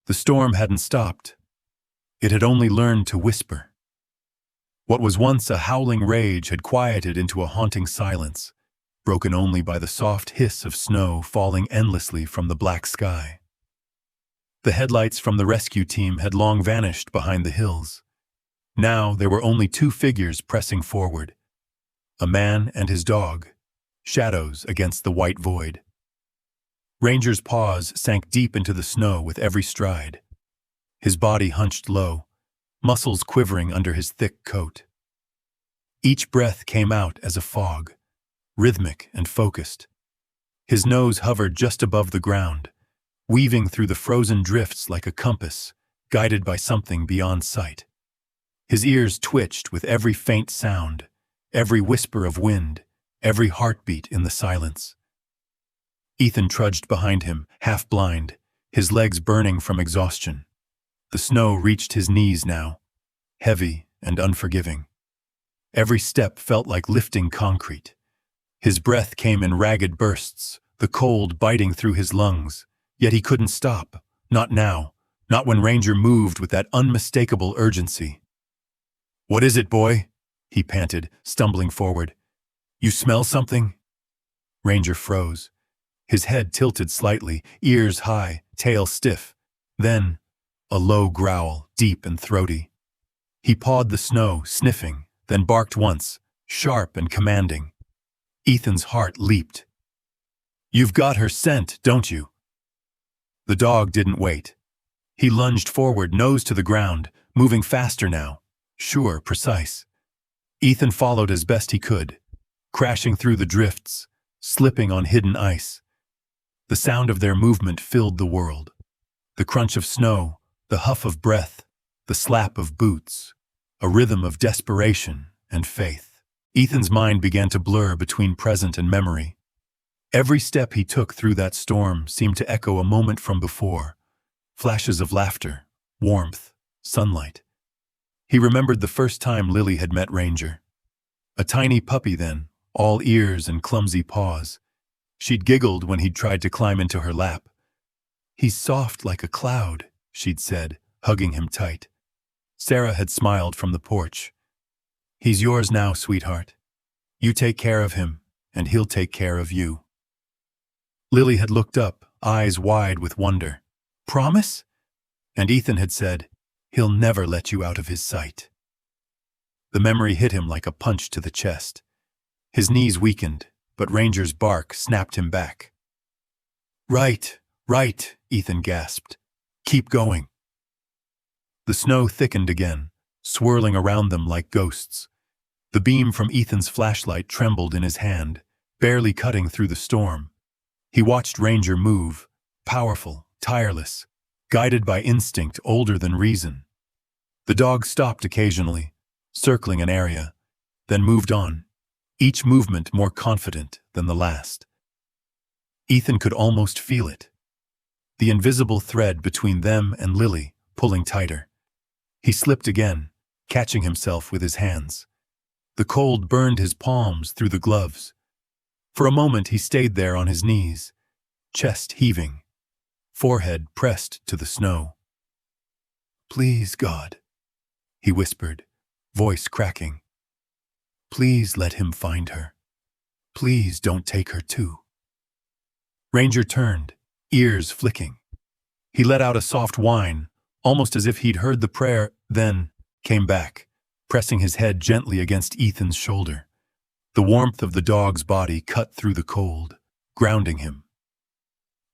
The storm hadn't stopped. It had only learned to whisper. What was once a howling rage had quieted into a haunting silence, broken only by the soft hiss of snow falling endlessly from the black sky. The headlights from the rescue team had long vanished behind the hills. Now there were only two figures pressing forward. A man and his dog, shadows against the white void. Ranger's paws sank deep into the snow with every stride. His body hunched low, muscles quivering under his thick coat. Each breath came out as a fog, rhythmic and focused. His nose hovered just above the ground, weaving through the frozen drifts like a compass, guided by something beyond sight. His ears twitched with every faint sound, every whisper of wind, every heartbeat in the silence. Ethan trudged behind him, half blind, his legs burning from exhaustion. The snow reached his knees now, heavy and unforgiving. Every step felt like lifting concrete. His breath came in ragged bursts, the cold biting through his lungs. Yet he couldn't stop, not now, not when Ranger moved with that unmistakable urgency. "What is it, boy?" he panted, stumbling forward. "You smell something?" Ranger froze. His head tilted slightly, ears high, tail stiff. Then, a low growl, deep and throaty. He pawed the snow, sniffing, then barked once, sharp and commanding. Ethan's heart leaped. "You've got her scent, don't you?" The dog didn't wait. He lunged forward, nose to the ground, moving faster now, sure, precise. Ethan followed as best he could, crashing through the drifts, slipping on hidden ice. The sound of their movement filled the world. The crunch of snow, the huff of breath, the slap of boots, a rhythm of desperation and faith. Ethan's mind began to blur between present and memory. Every step he took through that storm seemed to echo a moment from before. Flashes of laughter, warmth, sunlight. He remembered the first time Lily had met Ranger. A tiny puppy then, all ears and clumsy paws. She'd giggled when he'd tried to climb into her lap. "He's soft like a cloud," she'd said, hugging him tight. Sarah had smiled from the porch. "He's yours now, sweetheart. You take care of him, and he'll take care of you." Lily had looked up, eyes wide with wonder. "Promise?" And Ethan had said, "He'll never let you out of his sight." The memory hit him like a punch to the chest. His knees weakened, but Ranger's bark snapped him back. Right, Ethan gasped. "Keep going." The snow thickened again, swirling around them like ghosts. The beam from Ethan's flashlight trembled in his hand, barely cutting through the storm. He watched Ranger move, powerful, tireless, guided by instinct older than reason. The dog stopped occasionally, circling an area, then moved on, each movement more confident than the last. Ethan could almost feel it. The invisible thread between them and Lily pulling tighter. He slipped again, catching himself with his hands. The cold burned his palms through the gloves. For a moment he stayed there on his knees, chest heaving, forehead pressed to the snow. "Please, God," he whispered, voice cracking. "Please let him find her. Please don't take her too." Ranger turned, ears flicking. He let out a soft whine, almost as if he'd heard the prayer, then came back, pressing his head gently against Ethan's shoulder. The warmth of the dog's body cut through the cold, grounding him.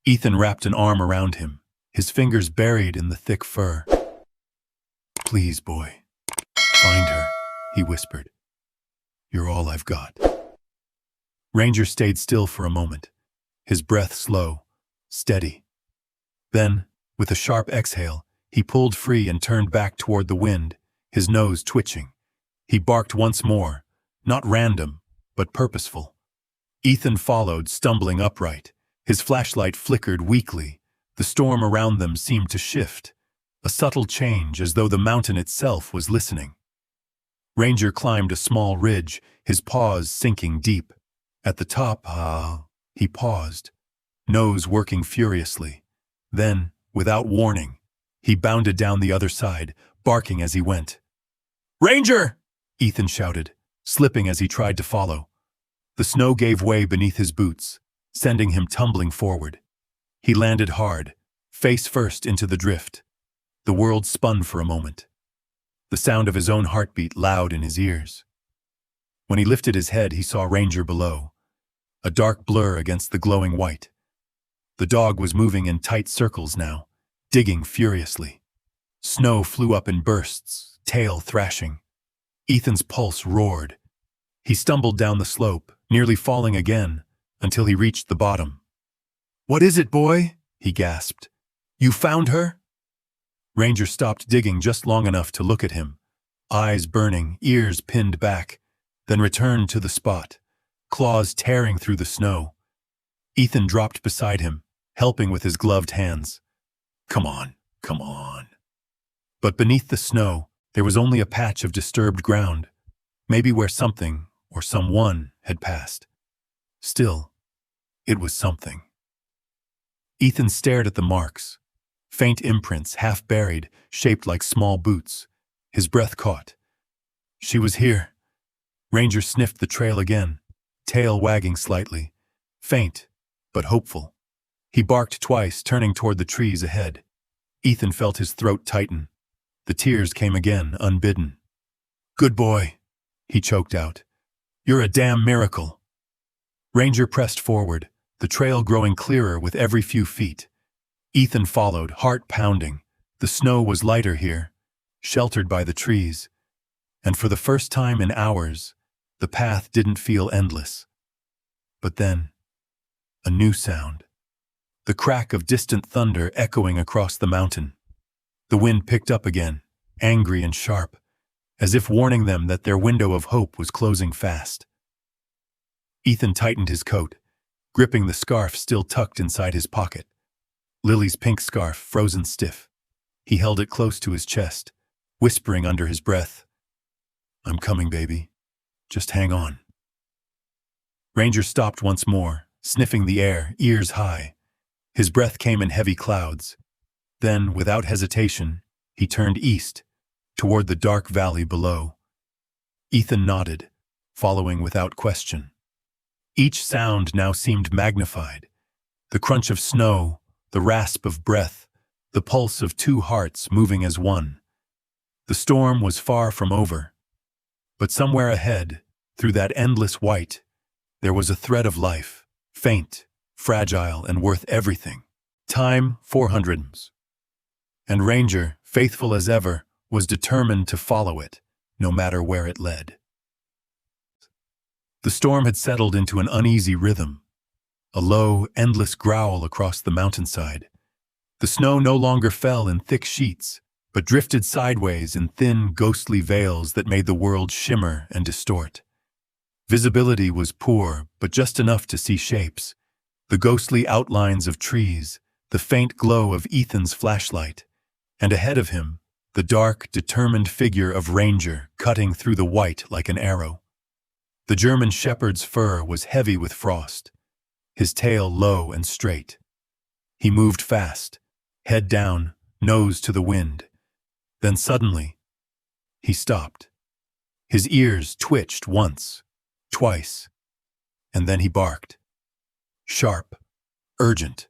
Ethan wrapped an arm around him, his fingers buried in the thick fur. "Please, boy, find her," he whispered. "You're all I've got." Ranger stayed still for a moment, his breath slow, steady. Then, with a sharp exhale, he pulled free and turned back toward the wind, his nose twitching. He barked once more, not random, but purposeful. Ethan followed, stumbling upright. His flashlight flickered weakly. The storm around them seemed to shift, a subtle change as though the mountain itself was listening. Ranger climbed a small ridge, his paws sinking deep. At the top, he paused, nose working furiously. Then, without warning, he bounded down the other side, barking as he went. "Ranger!" Ethan shouted, slipping as he tried to follow. The snow gave way beneath his boots, sending him tumbling forward. He landed hard, face first into the drift. The world spun for a moment, the sound of his own heartbeat loud in his ears. When he lifted his head, he saw Ranger below, a dark blur against the glowing white. The dog was moving in tight circles now, digging furiously. Snow flew up in bursts, tail thrashing. Ethan's pulse roared. He stumbled down the slope, nearly falling again, until he reached the bottom. "What is it, boy?" he gasped. "You found her?" Ranger stopped digging just long enough to look at him, eyes burning, ears pinned back, then returned to the spot, claws tearing through the snow. Ethan dropped beside him, helping with his gloved hands. Come on. But beneath the snow, there was only a patch of disturbed ground, maybe where something or someone had passed. Still, it was something. Ethan stared at the marks, faint imprints, half buried, shaped like small boots. His breath caught. She was here. Ranger sniffed the trail again, tail wagging slightly, faint but hopeful. He barked twice, turning toward the trees ahead. Ethan felt his throat tighten. The tears came again, unbidden. "Good boy," he choked out. "You're a damn miracle." Ranger pressed forward, the trail growing clearer with every few feet. Ethan followed, heart pounding. The snow was lighter here, sheltered by the trees. And for the first time in hours, the path didn't feel endless. But then, a new sound. The crack of distant thunder echoing across the mountain. The wind picked up again, angry and sharp, as if warning them that their window of hope was closing fast. Ethan tightened his coat, gripping the scarf still tucked inside his pocket. Lily's pink scarf, frozen stiff. He held it close to his chest, whispering under his breath, "I'm coming, baby. Just hang on." Ranger stopped once more, sniffing the air, ears high. His breath came in heavy clouds. Then, without hesitation, he turned east, toward the dark valley below. Ethan nodded, following without question. Each sound now seemed magnified. The crunch of snow, the rasp of breath, the pulse of two hearts moving as one. The storm was far from over. But somewhere ahead, through that endless white, there was a thread of life, faint, fragile, and worth everything. Time, 400s. And Ranger, faithful as ever, was determined to follow it, no matter where it led. The storm had settled into an uneasy rhythm, a low, endless growl across the mountainside. The snow no longer fell in thick sheets, but drifted sideways in thin, ghostly veils that made the world shimmer and distort. Visibility was poor, but just enough to see shapes, the ghostly outlines of trees, the faint glow of Ethan's flashlight, and ahead of him, the dark, determined figure of Ranger cutting through the white like an arrow. The German shepherd's fur was heavy with frost, his tail low and straight. He moved fast, head down, nose to the wind. Then suddenly, he stopped. His ears twitched once, twice, and then he barked. Sharp, urgent.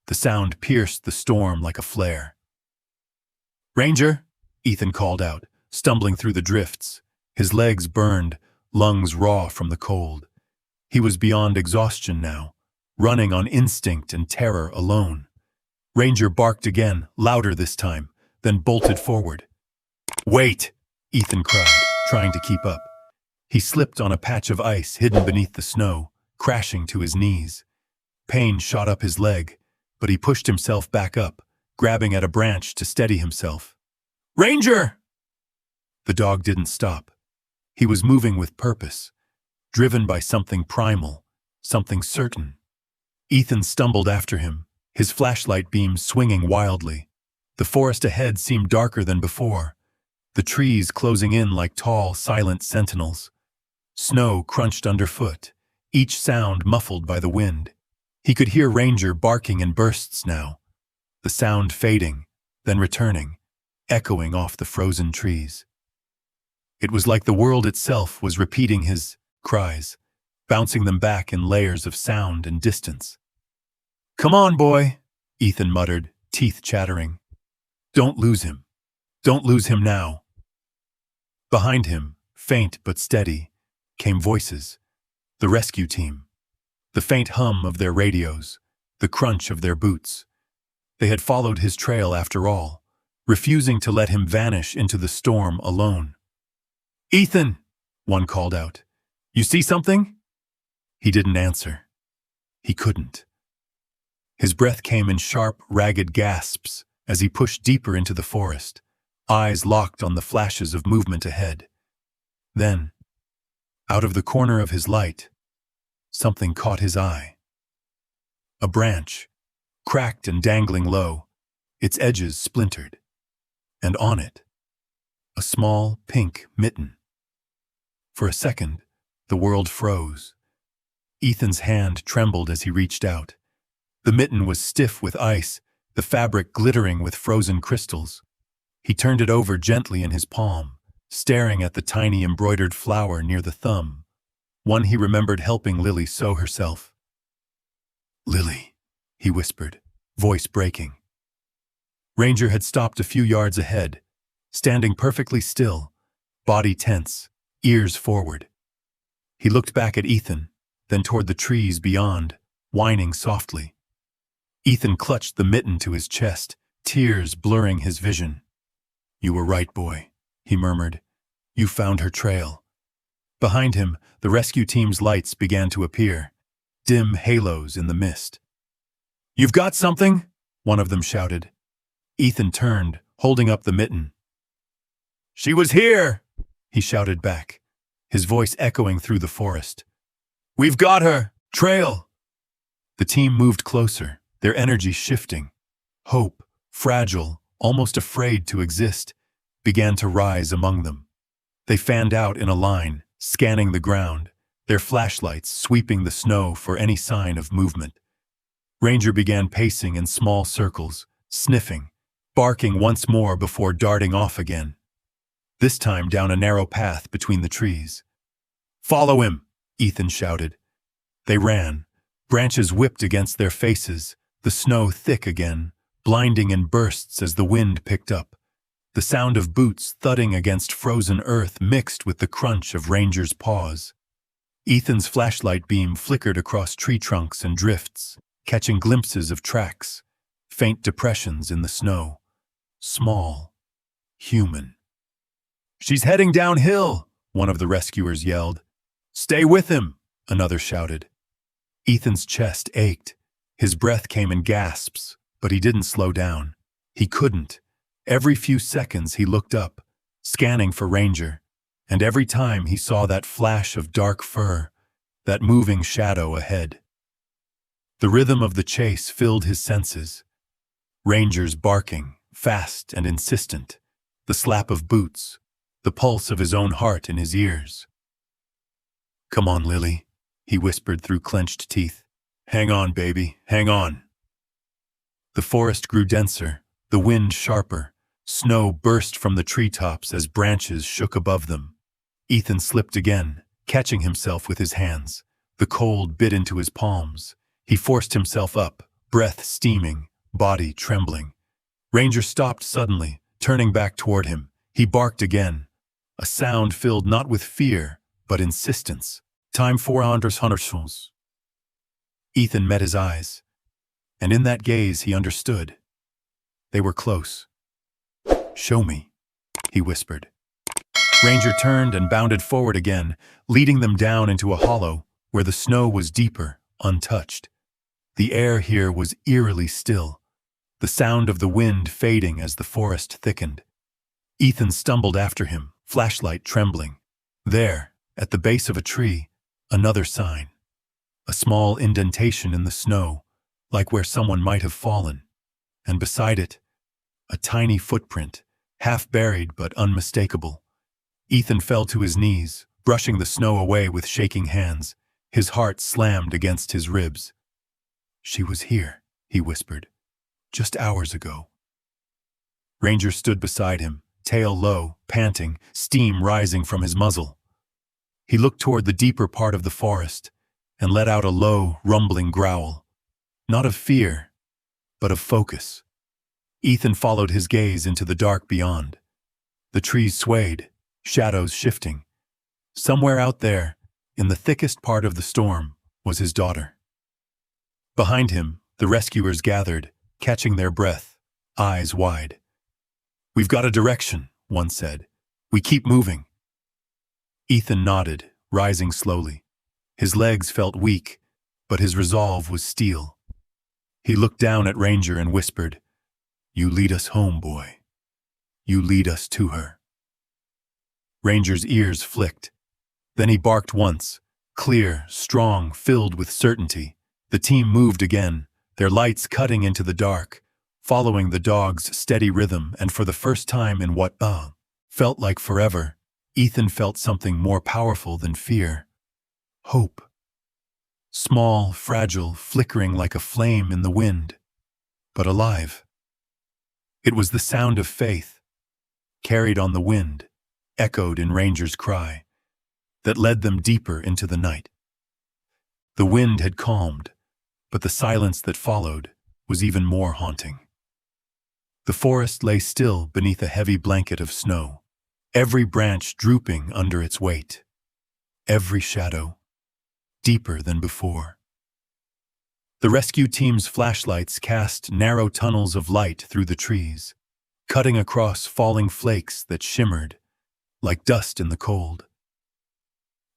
The sound pierced the storm like a flare. "Ranger," Ethan called out, stumbling through the drifts. His legs burned, lungs raw from the cold. He was beyond exhaustion now, running on instinct and terror alone. Ranger barked again, louder this time, then bolted forward. "Wait!" Ethan cried, trying to keep up. He slipped on a patch of ice hidden beneath the snow, crashing to his knees. Pain shot up his leg, but he pushed himself back up, grabbing at a branch to steady himself. "Ranger!" The dog didn't stop. He was moving with purpose, driven by something primal, something certain. Ethan stumbled after him, his flashlight beam swinging wildly. The forest ahead seemed darker than before, the trees closing in like tall, silent sentinels. Snow crunched underfoot, each sound muffled by the wind. He could hear Ranger barking in bursts now, the sound fading, then returning, echoing off the frozen trees. It was like the world itself was repeating his cries, bouncing them back in layers of sound and distance. "Come on, boy," Ethan muttered, teeth chattering. "Don't lose him. Don't lose him now." Behind him, faint but steady, came voices. The rescue team. The faint hum of their radios, the crunch of their boots. They had followed his trail after all, refusing to let him vanish into the storm alone. "Ethan!" one called out. "You see something?" He didn't answer. He couldn't. His breath came in sharp, ragged gasps as he pushed deeper into the forest, eyes locked on the flashes of movement ahead. Then, out of the corner of his light, something caught his eye. A branch, cracked and dangling low, its edges splintered. And on it, a small, pink mitten. For a second, the world froze. Ethan's hand trembled as he reached out. The mitten was stiff with ice, the fabric glittering with frozen crystals. He turned it over gently in his palm, staring at the tiny embroidered flower near the thumb, one he remembered helping Lily sew herself. "Lily," he whispered, voice breaking. Ranger had stopped a few yards ahead, standing perfectly still, body tense, ears forward. He looked back at Ethan, then toward the trees beyond, whining softly. Ethan clutched the mitten to his chest, tears blurring his vision. "You were right, boy," he murmured. "You found her trail." Behind him, the rescue team's lights began to appear, dim halos in the mist. "You've got something?" one of them shouted. Ethan turned, holding up the mitten. "She was here!" he shouted back, his voice echoing through the forest. "We've got her! Trail!" The team moved closer, their energy shifting. Hope, fragile, almost afraid to exist, began to rise among them. They fanned out in a line, scanning the ground, their flashlights sweeping the snow for any sign of movement. Ranger began pacing in small circles, sniffing, barking once more before darting off again. This time down a narrow path between the trees. "Follow him!" Ethan shouted. They ran, branches whipped against their faces, the snow thick again, blinding in bursts as the wind picked up. The sound of boots thudding against frozen earth mixed with the crunch of Ranger's paws. Ethan's flashlight beam flickered across tree trunks and drifts, catching glimpses of tracks, faint depressions in the snow. Small, human. "She's heading downhill!" one of the rescuers yelled. "Stay with him!" another shouted. Ethan's chest ached. His breath came in gasps, but he didn't slow down. He couldn't. Every few seconds he looked up, scanning for Ranger, and every time he saw that flash of dark fur, that moving shadow ahead. The rhythm of the chase filled his senses. Ranger's barking, fast and insistent, the slap of boots, the pulse of his own heart in his ears. "Come on, Lily," he whispered through clenched teeth. "Hang on, baby, hang on." The forest grew denser, the wind sharper. Snow burst from the treetops as branches shook above them. Ethan slipped again, catching himself with his hands. The cold bit into his palms. He forced himself up, breath steaming, body trembling. Ranger stopped suddenly, turning back toward him. He barked again, a sound filled not with fear, but insistence. "Time for Anders Huntersons." Ethan met his eyes, and in that gaze he understood. They were close. "Show me," he whispered. Ranger turned and bounded forward again, leading them down into a hollow where the snow was deeper, untouched. The air here was eerily still, the sound of the wind fading as the forest thickened. Ethan stumbled after him, flashlight trembling. There, at the base of a tree, another sign. A small indentation in the snow, like where someone might have fallen. And beside it, a tiny footprint, half buried but unmistakable. Ethan fell to his knees, brushing the snow away with shaking hands. His heart slammed against his ribs. "She was here," he whispered, "just hours ago." Ranger stood beside him, tail low, panting, steam rising from his muzzle. He looked toward the deeper part of the forest and let out a low, rumbling growl, not of fear, but of focus. Ethan followed his gaze into the dark beyond. The trees swayed, shadows shifting. Somewhere out there, in the thickest part of the storm, was his daughter. Behind him, the rescuers gathered, catching their breath, eyes wide. "We've got a direction," one said. "We keep moving." Ethan nodded, rising slowly. His legs felt weak, but his resolve was steel. He looked down at Ranger and whispered, "You lead us home, boy. You lead us to her." Ranger's ears flicked. Then he barked once, clear, strong, filled with certainty. The team moved again, their lights cutting into the dark, following the dog's steady rhythm, and for the first time in what felt like forever, Ethan felt something more powerful than fear. Hope. Small, fragile, flickering like a flame in the wind, but alive. It was the sound of faith, carried on the wind, echoed in Ranger's cry, that led them deeper into the night. The wind had calmed, but the silence that followed was even more haunting. The forest lay still beneath a heavy blanket of snow, every branch drooping under its weight, every shadow deeper than before. The rescue team's flashlights cast narrow tunnels of light through the trees, cutting across falling flakes that shimmered like dust in the cold.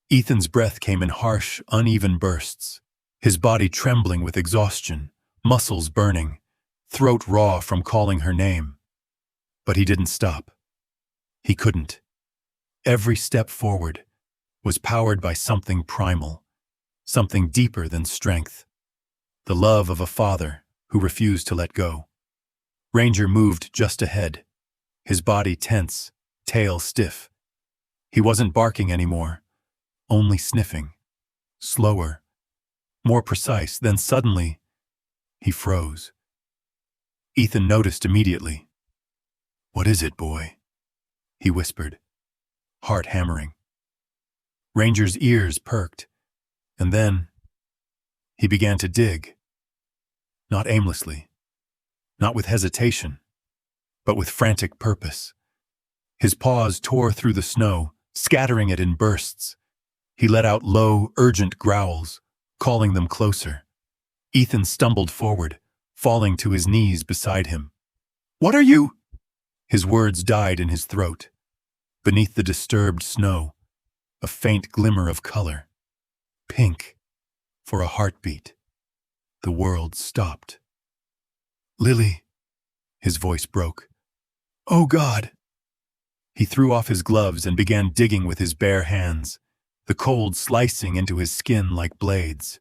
Ethan's breath came in harsh, uneven bursts, his body trembling with exhaustion, muscles burning, throat raw from calling her name. But he didn't stop. He couldn't. Every step forward was powered by something primal, something deeper than strength, the love of a father who refused to let go. Ranger moved just ahead, his body tense, tail stiff. He wasn't barking anymore, only sniffing, slower, more precise. Then suddenly, he froze. Ethan noticed immediately. "What is it, boy?" he whispered, heart hammering. Ranger's ears perked, and then he began to dig. Not aimlessly, not with hesitation, but with frantic purpose. His paws tore through the snow, scattering it in bursts. He let out low, urgent growls, calling them closer. Ethan stumbled forward, falling to his knees beside him. "What are you?" His words died in his throat. Beneath the disturbed snow, a faint glimmer of color. Pink, for a heartbeat. The world stopped. "Lily," his voice broke. "Oh God!" He threw off his gloves and began digging with his bare hands, the cold slicing into his skin like blades.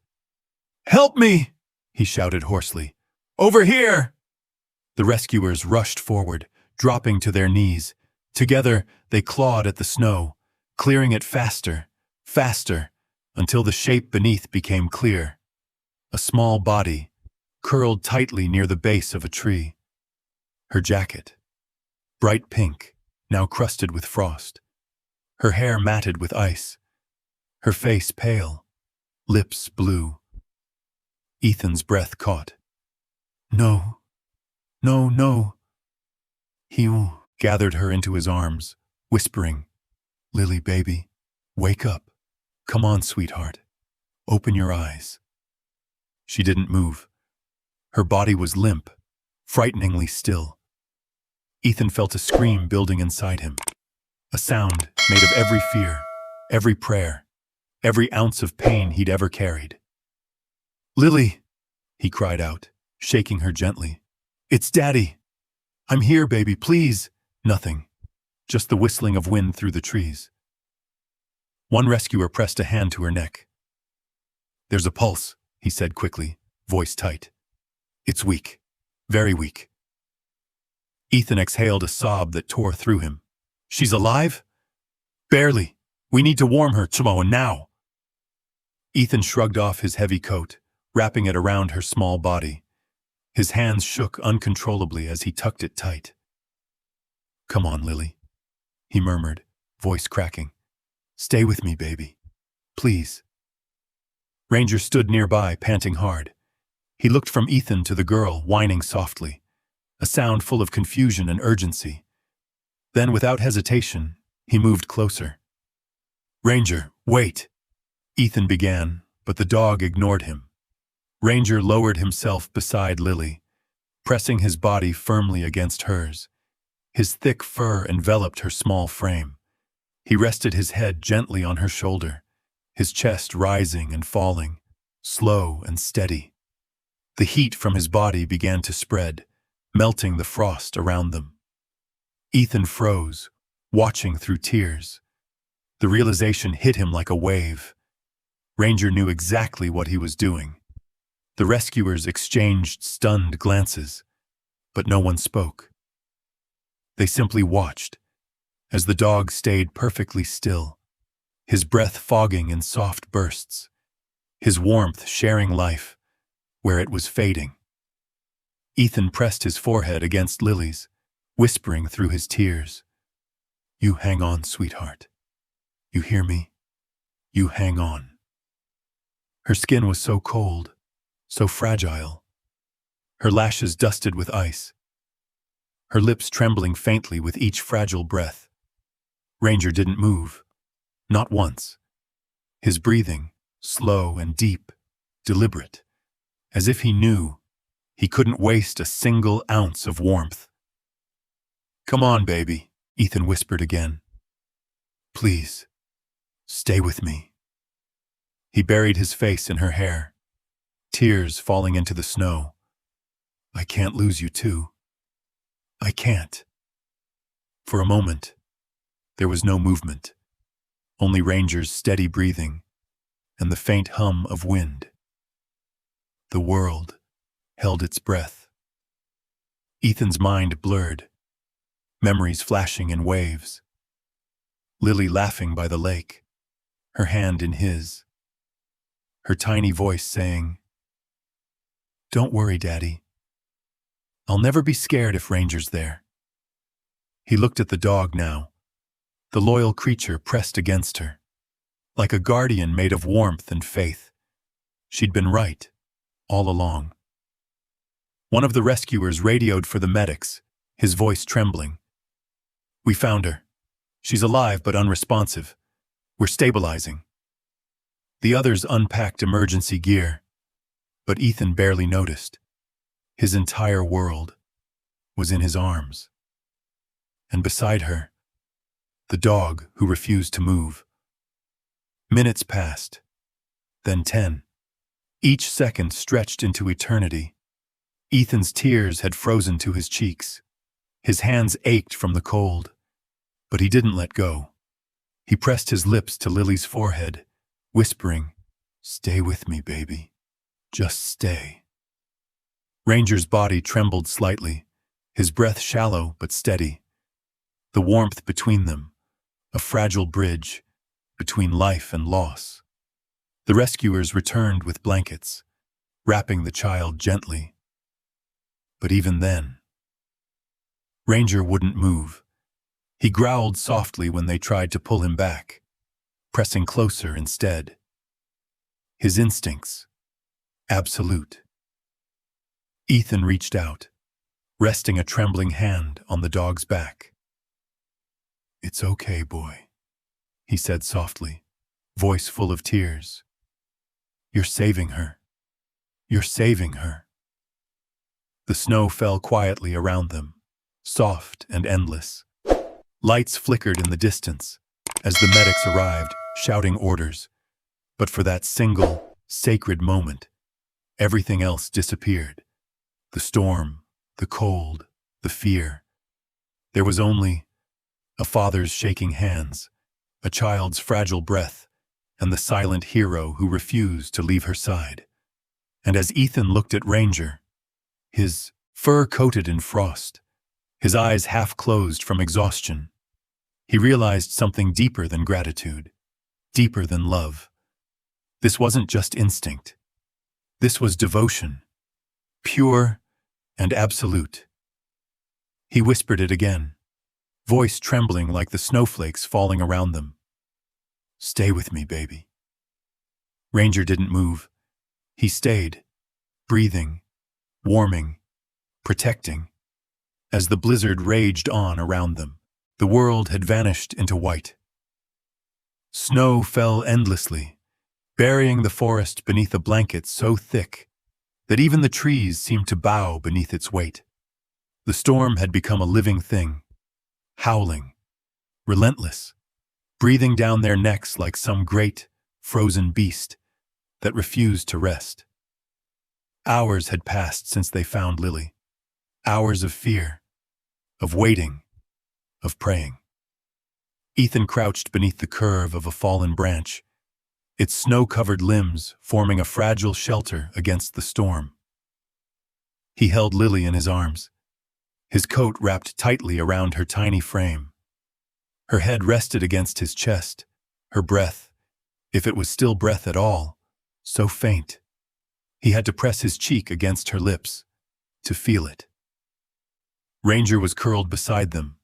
"Help me!" he shouted hoarsely. "Over here!" The rescuers rushed forward, dropping to their knees. Together, they clawed at the snow, clearing it faster, faster, until the shape beneath became clear. A small body, curled tightly near the base of a tree. Her jacket, bright pink, now crusted with frost. Her hair matted with ice. Her face pale, lips blue. Ethan's breath caught. "No, no, no." He gathered her into his arms, whispering, "Lily, baby, wake up. Come on, sweetheart. Open your eyes." She didn't move. Her body was limp, frighteningly still. Ethan felt a scream building inside him. A sound made of every fear, every prayer, every ounce of pain he'd ever carried. "Lily!" he cried out, shaking her gently. "It's Daddy! I'm here, baby, please!" Nothing. Just the whistling of wind through the trees. One rescuer pressed a hand to her neck. "There's a pulse," he said quickly, voice tight. "It's weak. Very weak." Ethan exhaled a sob that tore through him. "She's alive?" "Barely. We need to warm her tomorrow now." Ethan shrugged off his heavy coat, wrapping it around her small body. His hands shook uncontrollably as he tucked it tight. "Come on, Lily," he murmured, voice cracking. "Stay with me, baby. Please." Ranger stood nearby, panting hard. He looked from Ethan to the girl, whining softly, a sound full of confusion and urgency. Then, without hesitation, he moved closer. "Ranger, wait!" Ethan began, but the dog ignored him. Ranger lowered himself beside Lily, pressing his body firmly against hers. His thick fur enveloped her small frame. He rested his head gently on her shoulder, his chest rising and falling, slow and steady. The heat from his body began to spread, melting the frost around them. Ethan froze, watching through tears. The realization hit him like a wave. Ranger knew exactly what he was doing. The rescuers exchanged stunned glances, but no one spoke. They simply watched, as the dog stayed perfectly still, his breath fogging in soft bursts, his warmth sharing life where it was fading. Ethan pressed his forehead against Lily's, whispering through his tears, "You hang on, sweetheart. You hear me? You hang on." Her skin was so cold, so fragile, her lashes dusted with ice, her lips trembling faintly with each fragile breath. Ranger didn't move, not once. His breathing, slow and deep, deliberate, as if he knew he couldn't waste a single ounce of warmth. "Come on, baby," Ethan whispered again. "Please, stay with me." He buried his face in her hair, tears falling into the snow. "I can't lose you too. I can't." For a moment, there was no movement, only Ranger's steady breathing and the faint hum of wind. The world held its breath. Ethan's mind blurred, memories flashing in waves. Lily laughing by the lake, her hand in his, her tiny voice saying, "Don't worry, Daddy. I'll never be scared if Ranger's there." He looked at the dog now, the loyal creature pressed against her, like a guardian made of warmth and faith. She'd been right, all along. One of the rescuers radioed for the medics, his voice trembling. "We found her. She's alive but unresponsive. We're stabilizing." The others unpacked emergency gear, but Ethan barely noticed. His entire world was in his arms. And beside her, the dog who refused to move. Minutes passed, then 10. Each second stretched into eternity. Ethan's tears had frozen to his cheeks. His hands ached from the cold, but he didn't let go. He pressed his lips to Lily's forehead, whispering, "Stay with me, baby. Just stay." Ranger's body trembled slightly, his breath shallow but steady. The warmth between them, a fragile bridge between life and loss. The rescuers returned with blankets, wrapping the child gently. But even then, Ranger wouldn't move. He growled softly when they tried to pull him back, pressing closer instead. His instincts, absolute. Ethan reached out, resting a trembling hand on the dog's back. "It's okay, boy," he said softly, voice full of tears. "You're saving her. You're saving her. The snow fell quietly around them, soft and endless. Lights flickered in the distance as the medics arrived, shouting orders. But for that single, sacred moment, everything else disappeared. The storm, the cold, the fear. There was only a father's shaking hands, a child's fragile breath, and the silent hero who refused to leave her side. And as Ethan looked at Ranger, his fur coated in frost, his eyes half closed from exhaustion, he realized something deeper than gratitude, deeper than love. This wasn't just instinct. This was devotion, pure and absolute. He whispered it again, voice trembling like the snowflakes falling around them. Stay with me, baby. Ranger didn't move. He stayed, breathing, warming, protecting. As the blizzard raged on around them, the world had vanished into white. Snow fell endlessly, burying the forest beneath a blanket so thick that even the trees seemed to bow beneath its weight. The storm had become a living thing, howling, relentless, breathing down their necks like some great, frozen beast that refused to rest. Hours had passed since they found Lily. Hours of fear, of waiting, of praying. Ethan crouched beneath the curve of a fallen branch, its snow-covered limbs forming a fragile shelter against the storm. He held Lily in his arms, his coat wrapped tightly around her tiny frame. Her head rested against his chest, her breath, if it was still breath at all, so faint. He had to press his cheek against her lips, to feel it. Ranger was curled beside them,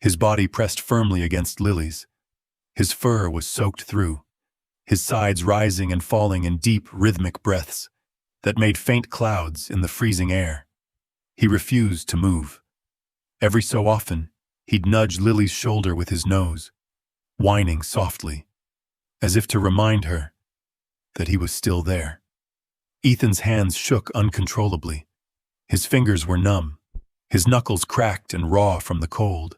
his body pressed firmly against Lily's. His fur was soaked through, his sides rising and falling in deep, rhythmic breaths that made faint clouds in the freezing air. He refused to move. Every so often, he'd nudge Lily's shoulder with his nose, whining softly, as if to remind her that he was still there. Ethan's hands shook uncontrollably. His fingers were numb, his knuckles cracked and raw from the cold.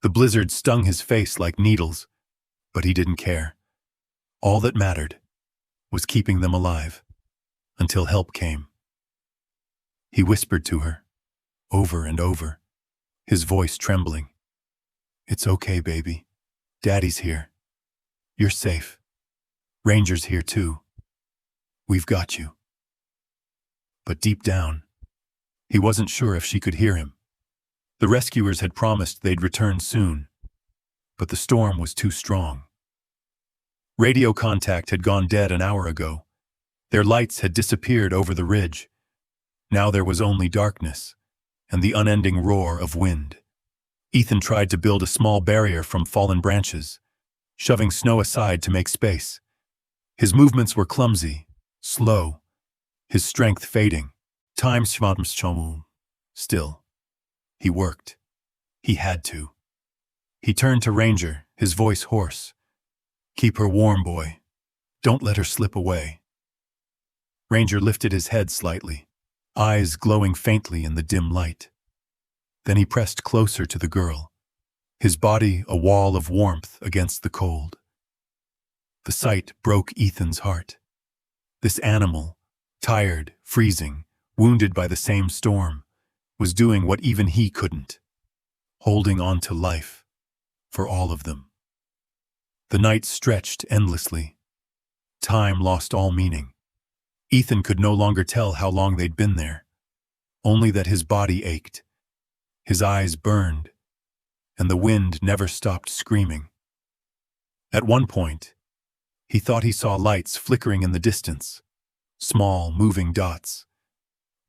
The blizzard stung his face like needles, but he didn't care. All that mattered was keeping them alive, until help came. He whispered to her, over and over, his voice trembling. It's okay, baby. Daddy's here. You're safe. Ranger's here too. We've got you. But deep down, he wasn't sure if she could hear him. The rescuers had promised they'd return soon, but the storm was too strong. Radio contact had gone dead an hour ago. Their lights had disappeared over the ridge. Now there was only darkness and the unending roar of wind. Ethan tried to build a small barrier from fallen branches, shoving snow aside to make space. His movements were clumsy, slow, his strength fading. Still, he worked. He had to. He turned to Ranger, his voice hoarse. Keep her warm, boy. Don't let her slip away. Ranger lifted his head slightly, eyes glowing faintly in the dim light. Then he pressed closer to the girl, his body a wall of warmth against the cold. The sight broke Ethan's heart. This animal, tired, freezing, wounded by the same storm, was doing what even he couldn't, holding on to life for all of them. The night stretched endlessly. Time lost all meaning. Ethan could no longer tell how long they'd been there, only that his body ached, his eyes burned, and the wind never stopped screaming. At one point, he thought he saw lights flickering in the distance, small, moving dots,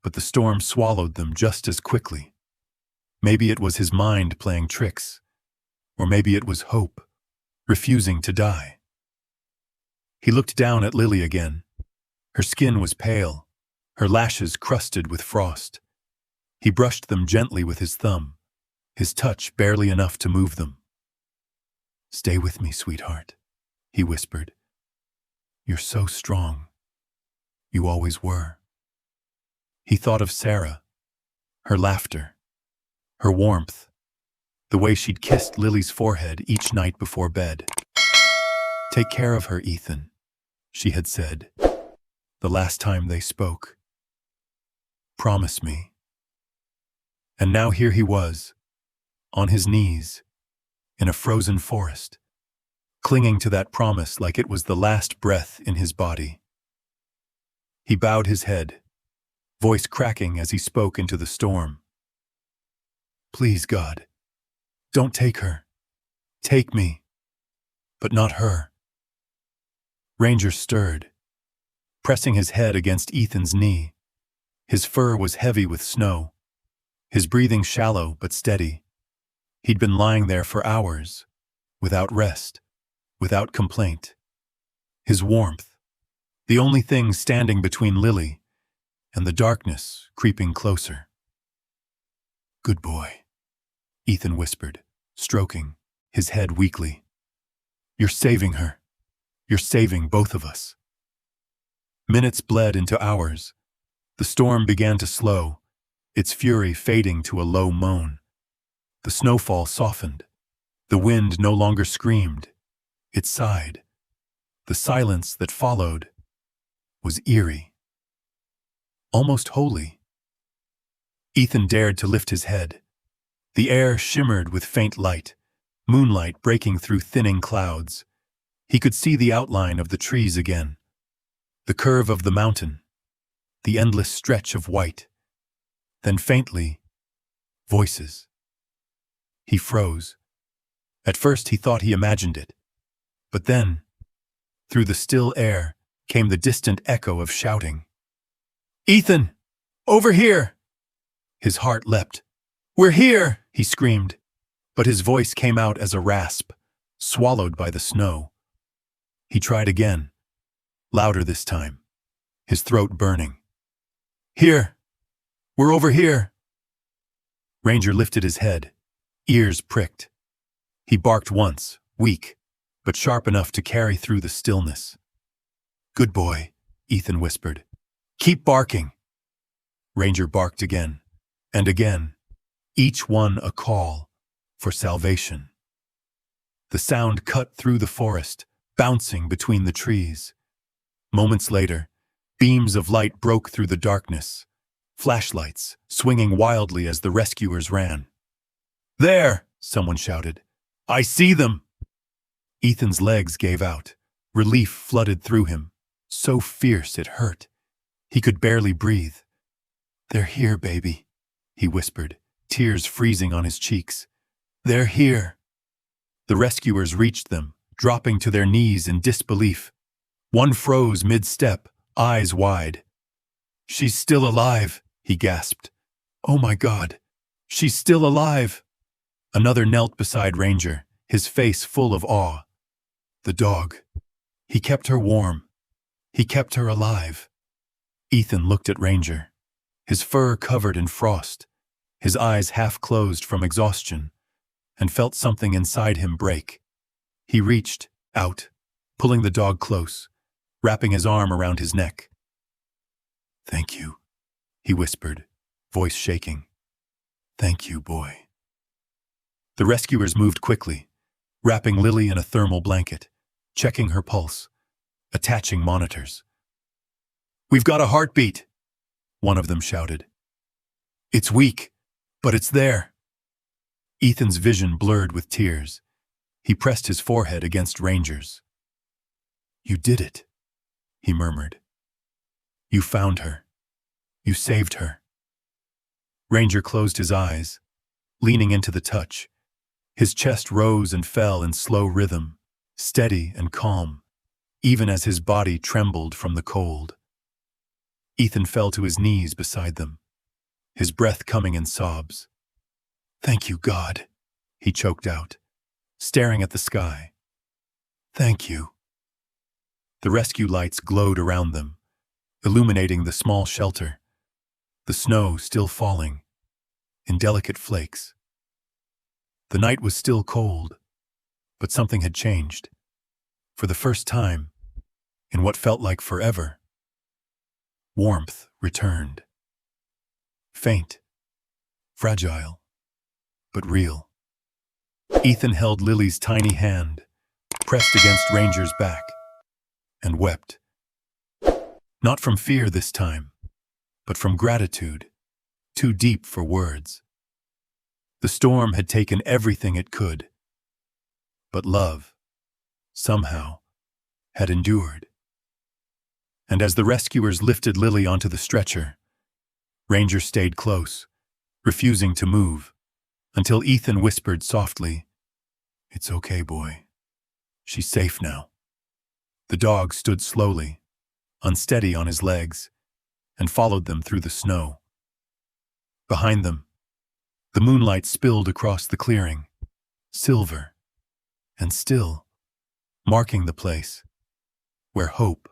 but the storm swallowed them just as quickly. Maybe it was his mind playing tricks, or maybe it was hope, refusing to die. He looked down at Lily again. Her skin was pale, her lashes crusted with frost. He brushed them gently with his thumb, his touch barely enough to move them. Stay with me, sweetheart, he whispered. You're so strong. You always were. He thought of Sarah, her laughter, her warmth, the way she'd kissed Lily's forehead each night before bed. "Take care of her, Ethan," she had said, the last time they spoke. "Promise me." And now here he was, on his knees, in a frozen forest, clinging to that promise like it was the last breath in his body. He bowed his head, voice cracking as he spoke into the storm. "Please, God, don't take her. Take me, but not her." Ranger stirred, pressing his head against Ethan's knee. His fur was heavy with snow, his breathing shallow but steady. He'd been lying there for hours, without rest, without complaint. His warmth, the only thing standing between Lily and the darkness creeping closer. "Good boy," Ethan whispered, stroking his head weakly. "You're saving her. You're saving both of us." Minutes bled into hours. The storm began to slow, its fury fading to a low moan. The snowfall softened. The wind no longer screamed. It sighed. The silence that followed was eerie, almost holy. Ethan dared to lift his head. The air shimmered with faint light, moonlight breaking through thinning clouds. He could see the outline of the trees again, the curve of the mountain, the endless stretch of white. Then faintly, voices. He froze. At first he thought he imagined it, but then, through the still air, came the distant echo of shouting. "Ethan! Over here!" His heart leapt. "We're here!" he screamed, but his voice came out as a rasp, swallowed by the snow. He tried again, louder this time, his throat burning. "Here! We're over here!" Ranger lifted his head, ears pricked. He barked once, weak, but sharp enough to carry through the stillness. "Good boy," Ethan whispered. "Keep barking." Ranger barked again, and again, each one a call for salvation. The sound cut through the forest, bouncing between the trees. Moments later, beams of light broke through the darkness, flashlights swinging wildly as the rescuers ran. "There!" someone shouted. "I see them!" Ethan's legs gave out. Relief flooded through him, so fierce it hurt. He could barely breathe. "They're here, baby," he whispered, tears freezing on his cheeks. "They're here." The rescuers reached them, dropping to their knees in disbelief. One froze mid-step, eyes wide. "She's still alive," he gasped. "Oh my God, she's still alive." Another knelt beside Ranger, his face full of awe. The dog. He kept her warm. He kept her alive. Ethan looked at Ranger, his fur covered in frost, his eyes half closed from exhaustion, and felt something inside him break. He reached out, pulling the dog close, wrapping his arm around his neck. "Thank you," he whispered, voice shaking. "Thank you, boy." The rescuers moved quickly, wrapping Lily in a thermal blanket, checking her pulse, attaching monitors. "We've got a heartbeat," one of them shouted. "It's weak, but it's there." Ethan's vision blurred with tears. He pressed his forehead against Ranger's. "You did it," he murmured. "You found her. You saved her." Ranger closed his eyes, leaning into the touch. His chest rose and fell in slow rhythm, steady and calm, even as his body trembled from the cold. Ethan fell to his knees beside them, his breath coming in sobs. "Thank you, God," he choked out, staring at the sky. "Thank you." The rescue lights glowed around them, illuminating the small shelter, the snow still falling, in delicate flakes. The night was still cold, but something had changed. For the first time, in what felt like forever, warmth returned. Faint, fragile, but real. Ethan held Lily's tiny hand, pressed against Ranger's back, and wept. Not from fear this time, but from gratitude, too deep for words. The storm had taken everything it could, but love, somehow, had endured. And as the rescuers lifted Lily onto the stretcher, Ranger stayed close, refusing to move, until Ethan whispered softly, "It's okay, boy. She's safe now." The dog stood slowly, unsteady on his legs, and followed them through the snow. Behind them, the moonlight spilled across the clearing, silver and still, marking the place where hope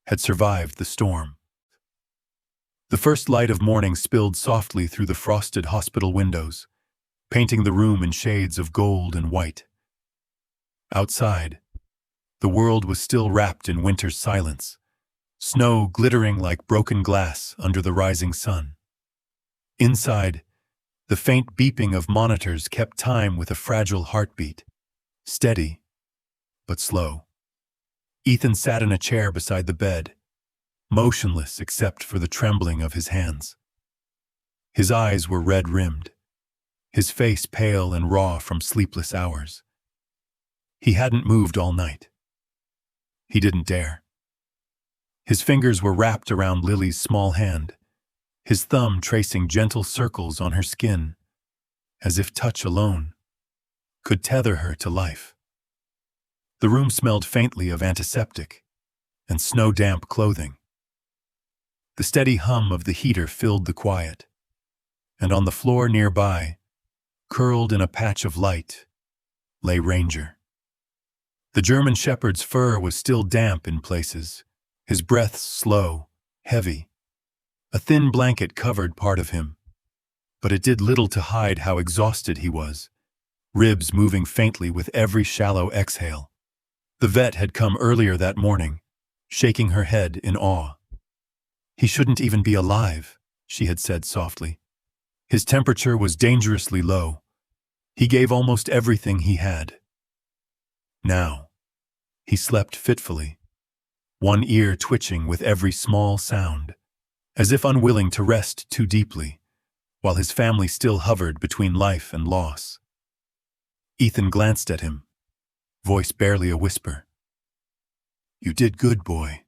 had survived the storm. The first light of morning spilled softly through the frosted hospital windows, painting the room in shades of gold and white. Outside, the world was still wrapped in winter's silence, snow glittering like broken glass under the rising sun. Inside, the faint beeping of monitors kept time with a fragile heartbeat, steady but slow. Ethan sat in a chair beside the bed, motionless except for the trembling of his hands. His eyes were red-rimmed, his face pale and raw from sleepless hours. He hadn't moved all night. He didn't dare. His fingers were wrapped around Lily's small hand, his thumb tracing gentle circles on her skin, as if touch alone could tether her to life. The room smelled faintly of antiseptic and snow-damp clothing. The steady hum of the heater filled the quiet, and on the floor nearby, curled in a patch of light, lay Ranger. The German shepherd's fur was still damp in places, his breath slow, heavy. A thin blanket covered part of him, but it did little to hide how exhausted he was, ribs moving faintly with every shallow exhale. The vet had come earlier that morning, shaking her head in awe. "He shouldn't even be alive," she had said softly. His temperature was dangerously low. He gave almost everything he had. Now, he slept fitfully, one ear twitching with every small sound, as if unwilling to rest too deeply, while his family still hovered between life and loss. Ethan glanced at him, voice barely a whisper. "You did good, boy.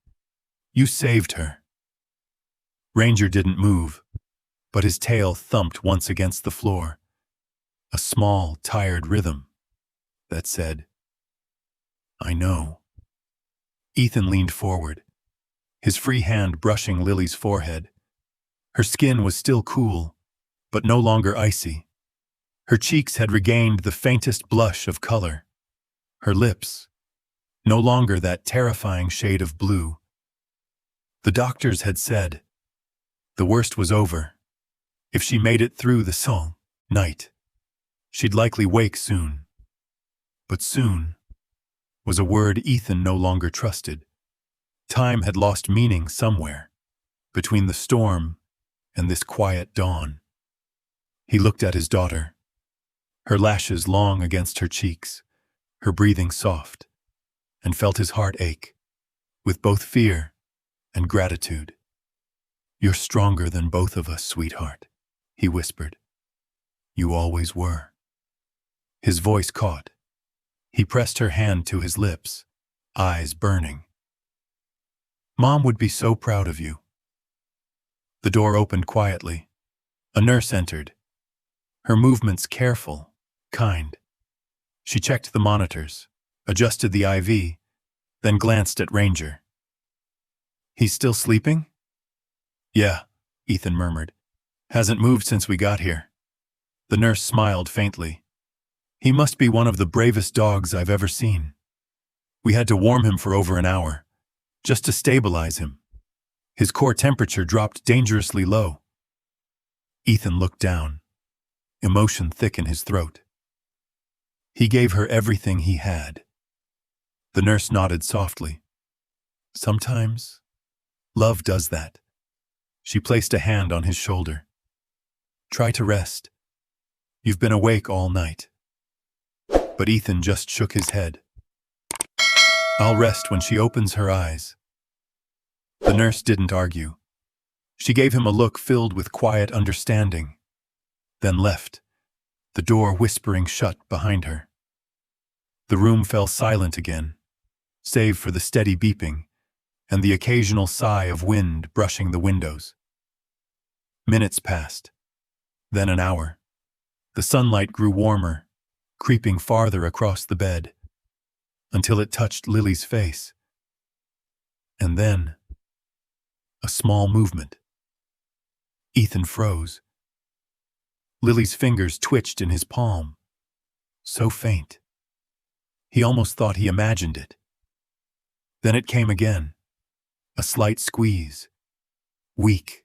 You saved her." Ranger didn't move, but his tail thumped once against the floor, a small, tired rhythm that said, "I know." Ethan leaned forward, his free hand brushing Lily's forehead. Her skin was still cool, but no longer icy. Her cheeks had regained the faintest blush of color. Her lips, no longer that terrifying shade of blue. The doctors had said the worst was over. If she made it through the night, she'd likely wake soon. But soon was a word Ethan no longer trusted. Time had lost meaning somewhere, between the storm and this quiet dawn. He looked at his daughter, her lashes long against her cheeks, her breathing soft, and felt his heart ache, with both fear and gratitude. "You're stronger than both of us, sweetheart," he whispered. "You always were." His voice caught. He pressed her hand to his lips, eyes burning. "Mom would be so proud of you." The door opened quietly. A nurse entered, her movements careful, kind. She checked the monitors, adjusted the IV, then glanced at Ranger. "He's still sleeping?" "Yeah," Ethan murmured. "Hasn't moved since we got here." The nurse smiled faintly. "He must be one of the bravest dogs I've ever seen. We had to warm him for over an hour, just to stabilize him. His core temperature dropped dangerously low." Ethan looked down, emotion thick in his throat. He gave her everything he had. The nurse nodded softly. "Sometimes, love does that." She placed a hand on his shoulder. Try to rest. You've been awake all night." But Ethan just shook his head. "I'll rest when she opens her eyes." The nurse didn't argue. She gave him a look filled with quiet understanding, then left, the door whispering shut behind her. The room fell silent again, save for the steady beeping and the occasional sigh of wind brushing the windows. Minutes passed, then an hour. The sunlight grew warmer, creeping farther across the bed, until it touched Lily's face. And then, a small movement. Ethan froze. Lily's fingers twitched in his palm, so faint. He almost thought he imagined it. Then it came again, a slight squeeze, weak,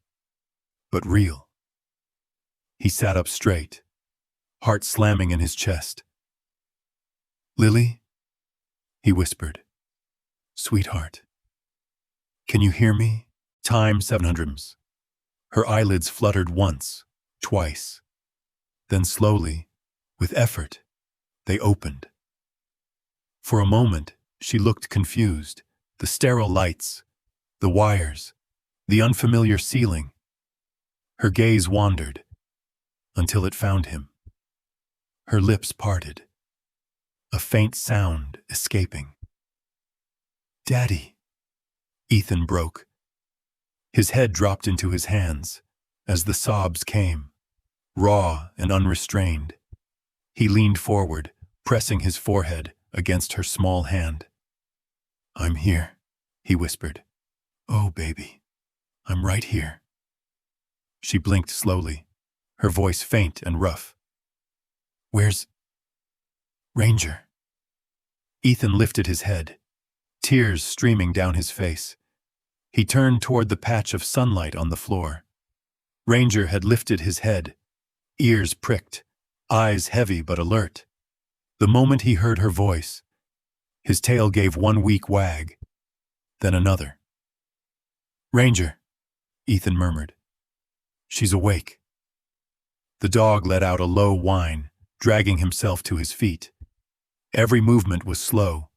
but real. He sat up straight, heart slamming in his chest. "Lily?" he whispered. "Sweetheart. Can you hear me?" Time 700. Her eyelids fluttered once, twice. Then slowly, with effort, they opened. For a moment, she looked confused. The sterile lights, the wires, the unfamiliar ceiling. Her gaze wandered, until it found him. Her lips parted, a faint sound escaping. "Daddy," Ethan broke. His head dropped into his hands as the sobs came, raw and unrestrained. He leaned forward, pressing his forehead against her small hand. "I'm here," he whispered. "Oh, baby, I'm right here." She blinked slowly, her voice faint and rough. "Where's Ranger?" Ethan lifted his head, tears streaming down his face. He turned toward the patch of sunlight on the floor. Ranger had lifted his head, ears pricked, eyes heavy but alert. The moment he heard her voice, his tail gave one weak wag, then another. "Ranger," Ethan murmured. "She's awake." The dog let out a low whine, dragging himself to his feet. Every movement was slow,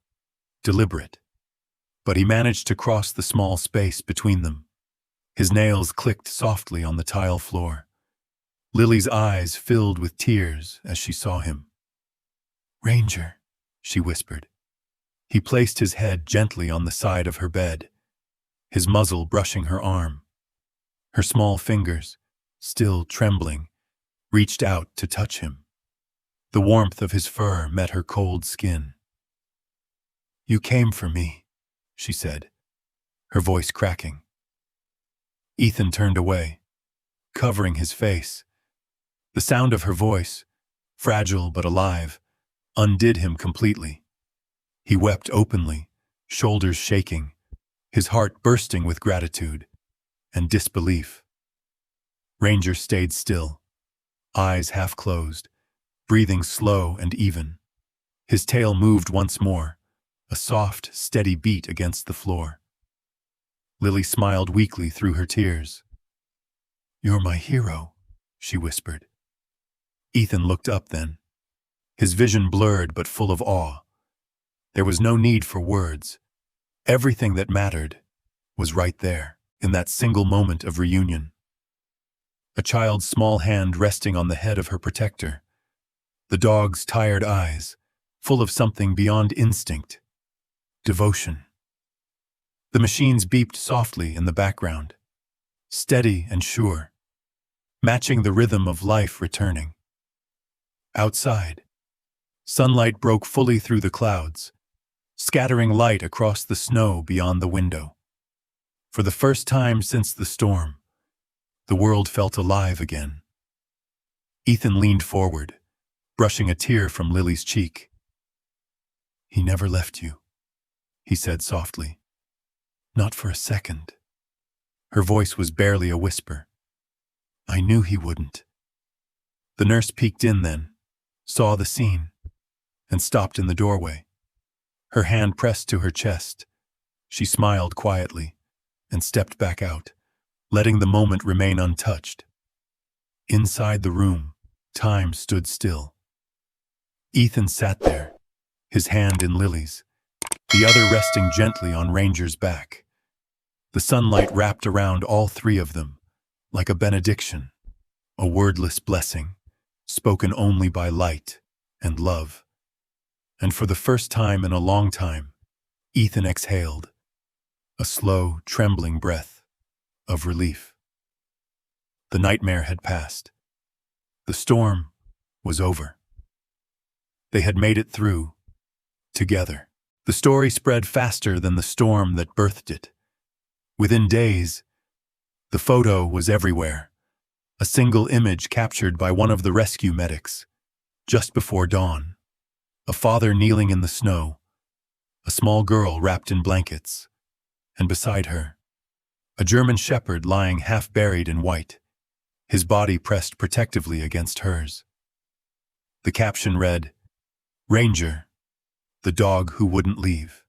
deliberate, but he managed to cross the small space between them. His nails clicked softly on the tile floor. Lily's eyes filled with tears as she saw him. "Ranger," she whispered. He placed his head gently on the side of her bed, his muzzle brushing her arm. Her small fingers, still trembling, reached out to touch him. The warmth of his fur met her cold skin. "You came for me," she said, her voice cracking. Ethan turned away, covering his face. The sound of her voice, fragile but alive, undid him completely. He wept openly, shoulders shaking, his heart bursting with gratitude and disbelief. Ranger stayed still, eyes half closed, breathing slow and even. His tail moved once more, a soft, steady beat against the floor. Lily smiled weakly through her tears. "You're my hero," she whispered. Ethan looked up then, his vision blurred but full of awe. There was no need for words. Everything that mattered was right there, in that single moment of reunion. A child's small hand resting on the head of her protector. The dog's tired eyes, full of something beyond instinct. Devotion. The machines beeped softly in the background, steady and sure, matching the rhythm of life returning. Outside, sunlight broke fully through the clouds, scattering light across the snow beyond the window. For the first time since the storm, the world felt alive again. Ethan leaned forward, brushing a tear from Lily's cheek. "He never left you," he said softly. "Not for a second." Her voice was barely a whisper. "I knew he wouldn't." The nurse peeked in then, saw the scene, and stopped in the doorway. Her hand pressed to her chest. She smiled quietly and stepped back out, letting the moment remain untouched. Inside the room, time stood still. Ethan sat there, his hand in Lily's, the other resting gently on Ranger's back. The sunlight wrapped around all three of them, like a benediction, a wordless blessing, spoken only by light and love. And for the first time in a long time, Ethan exhaled, a slow, trembling breath of relief. The nightmare had passed. The storm was over. They had made it through, together. The story spread faster than the storm that birthed it. Within days, the photo was everywhere, a single image captured by one of the rescue medics, just before dawn. A father kneeling in the snow, a small girl wrapped in blankets, and beside her, a German shepherd lying half buried in white, his body pressed protectively against hers. The caption read, "Ranger, the dog who wouldn't leave."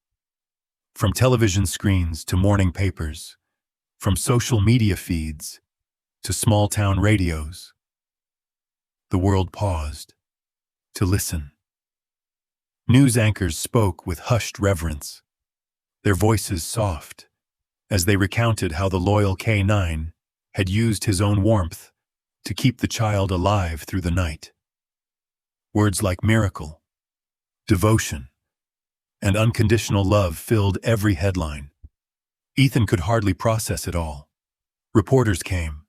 From television screens to morning papers, from social media feeds to small-town radios, the world paused to listen. News anchors spoke with hushed reverence, their voices soft, as they recounted how the loyal K9 had used his own warmth to keep the child alive through the night. Words like miracle, devotion, and unconditional love filled every headline. Ethan could hardly process it all. Reporters came,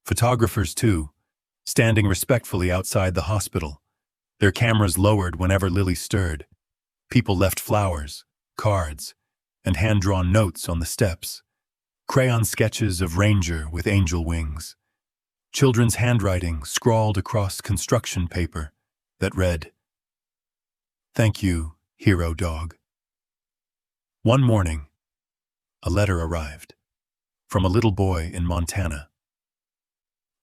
photographers too, standing respectfully outside the hospital, their cameras lowered whenever Lily stirred. People left flowers, cards, and hand-drawn notes on the steps, crayon sketches of Ranger with angel wings, children's handwriting scrawled across construction paper that read, "Thank you, hero dog." One morning, a letter arrived from a little boy in Montana.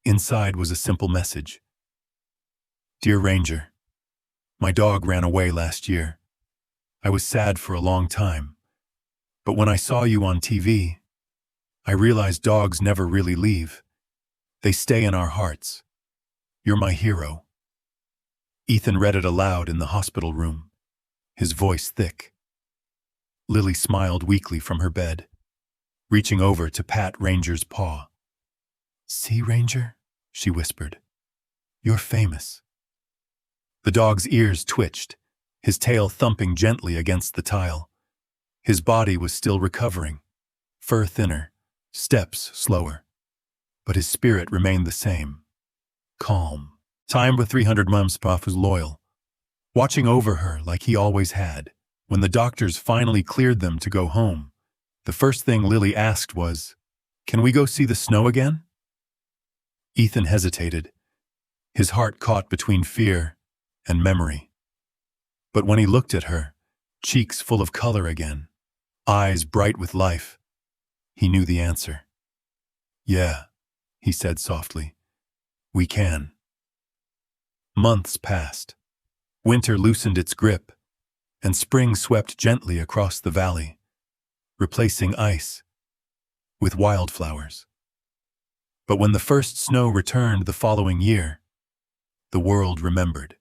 Inside was a simple message. "Dear Ranger, my dog ran away last year. I was sad for a long time, but when I saw you on TV, I realized dogs never really leave. They stay in our hearts. You're my hero." Ethan read it aloud in the hospital room, his voice thick. Lily smiled weakly from her bed, reaching over to pat Ranger's paw. "See, Ranger?" she whispered. "You're famous." The dog's ears twitched, his tail thumping gently against the tile. His body was still recovering, fur thinner, steps slower. But his spirit remained the same, calm. Time with 300 months Puff was loyal, watching over her like he always had. When the doctors finally cleared them to go home, the first thing Lily asked was, "Can we go see the snow again?" Ethan hesitated, his heart caught between fear and memory. But when he looked at her, cheeks full of color again, eyes bright with life, he knew the answer. "Yeah," he said softly, "we can." Months passed. Winter loosened its grip, and spring swept gently across the valley, replacing ice with wildflowers. But when the first snow returned the following year, the world remembered.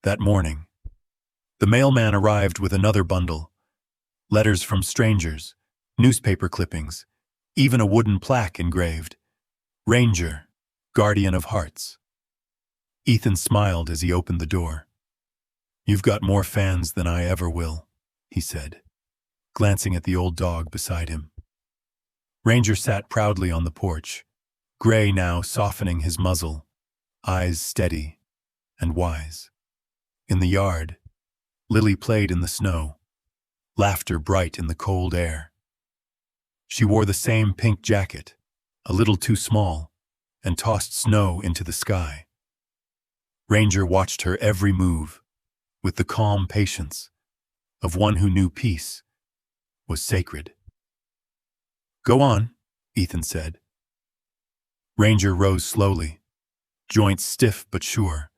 That morning, the mailman arrived with another bundle, letters from strangers, newspaper clippings, even a wooden plaque engraved, "Ranger, Guardian of Hearts." Ethan smiled as he opened the door. "You've got more fans than I ever will," he said, glancing at the old dog beside him. Ranger sat proudly on the porch, gray now softening his muzzle, eyes steady and wise. In the yard, Lily played in the snow, laughter bright in the cold air. She wore the same pink jacket, a little too small, and tossed snow into the sky. Ranger watched her every move, with the calm patience of one who knew peace was sacred. "Go on," Ethan said. Ranger rose slowly, joints stiff but sure,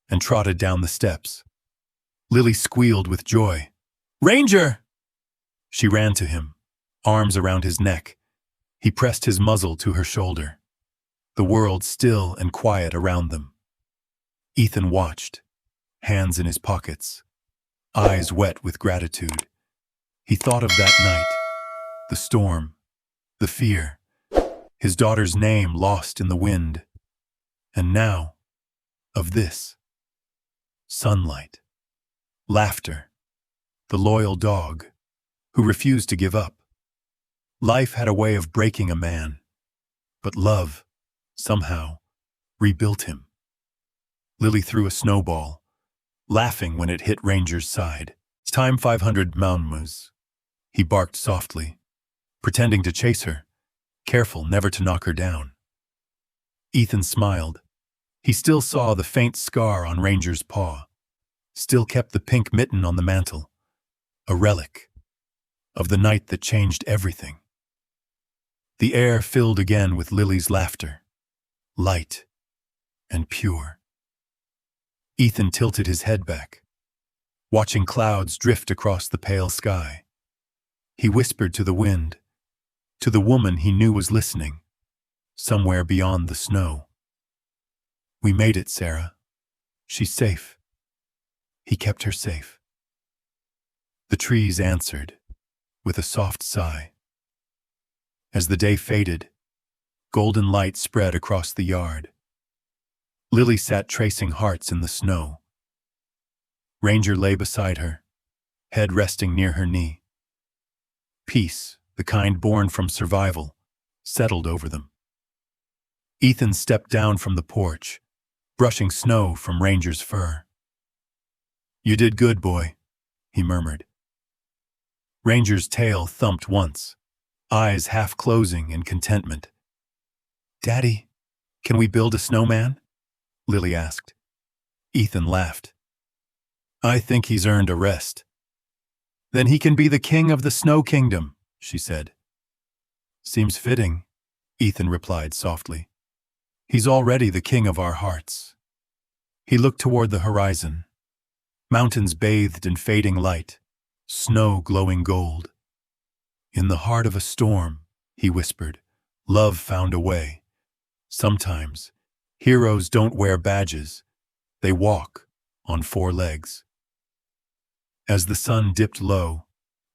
and trotted down the steps. Lily squealed with joy. "Ranger!" She ran to him, arms around his neck. He pressed his muzzle to her shoulder. the world still and quiet around them. Ethan watched, hands in his pockets, eyes wet with gratitude. He thought of that night, the storm, the fear, his daughter's name lost in the wind, and now, of this, sunlight, laughter, the loyal dog, who refused to give up. Life had a way of breaking a man, but love, somehow, rebuilt him. Lily threw a snowball, laughing when it hit Ranger's side. Time 500 Mountains. He barked softly, pretending to chase her, careful never to knock her down. Ethan smiled. He still saw the faint scar on Ranger's paw, still kept the pink mitten on the mantle, a relic of the night that changed everything. The air filled again with Lily's laughter, light and pure. Ethan tilted his head back, watching clouds drift across the pale sky. He whispered to the wind, to the woman he knew was listening, somewhere beyond the snow. "We made it, Sarah. She's safe." He kept her safe. The trees answered, with a soft sigh. As the day faded, golden light spread across the yard. Lily sat tracing hearts in the snow. Ranger lay beside her, head resting near her knee. Peace, the kind born from survival, settled over them. Ethan stepped down from the porch, brushing snow from Ranger's fur. "You did good, boy," he murmured. Ranger's tail thumped once, eyes half closing in contentment. "Daddy, can we build a snowman?" Lily asked. Ethan laughed. "I think he's earned a rest." "Then he can be the king of the Snow Kingdom," she said. "Seems fitting," Ethan replied softly. "He's already the king of our hearts." He looked toward the horizon. Mountains bathed in fading light, snow glowing gold. "In the heart of a storm," he whispered, "love found a way. Sometimes, heroes don't wear badges. They walk on four legs." As the sun dipped low,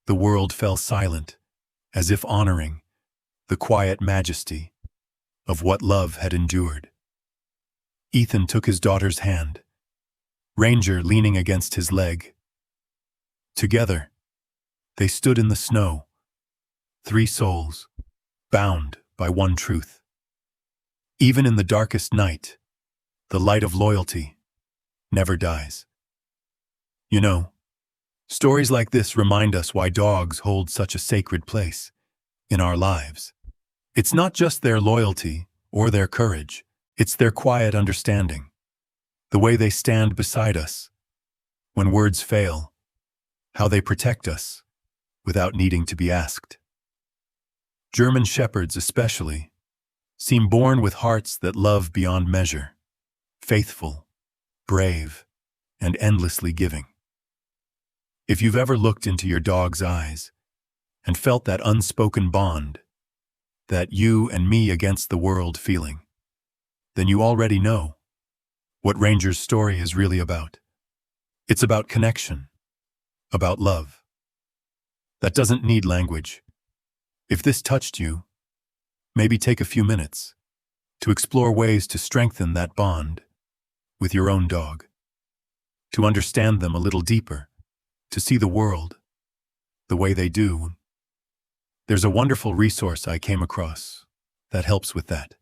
the world fell silent, as if honoring the quiet majesty of what love had endured. Ethan took his daughter's hand, Ranger leaning against his leg. Together, they stood in the snow, three souls, bound by one truth. Even in the darkest night, the light of loyalty never dies. You know, stories like this remind us why dogs hold such a sacred place in our lives. It's not just their loyalty or their courage, it's their quiet understanding, the way they stand beside us when words fail, how they protect us without needing to be asked. German shepherds especially seem born with hearts that love beyond measure, faithful, brave, and endlessly giving. If you've ever looked into your dog's eyes and felt that unspoken bond, that you and me against the world feeling, then you already know what Ranger's story is really about. It's about connection, about love. That doesn't need language. If this touched you, maybe take a few minutes to explore ways to strengthen that bond with your own dog, to understand them a little deeper, to see the world the way they do. There's a wonderful resource I came across that helps with that.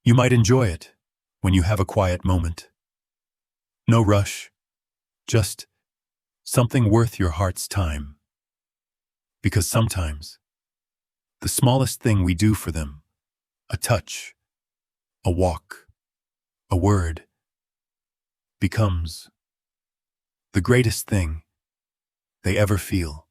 You might enjoy it when you have a quiet moment. No rush, just something worth your heart's time. Because sometimes, the smallest thing we do for them, a touch, a walk, a word, becomes the greatest thing they ever feel.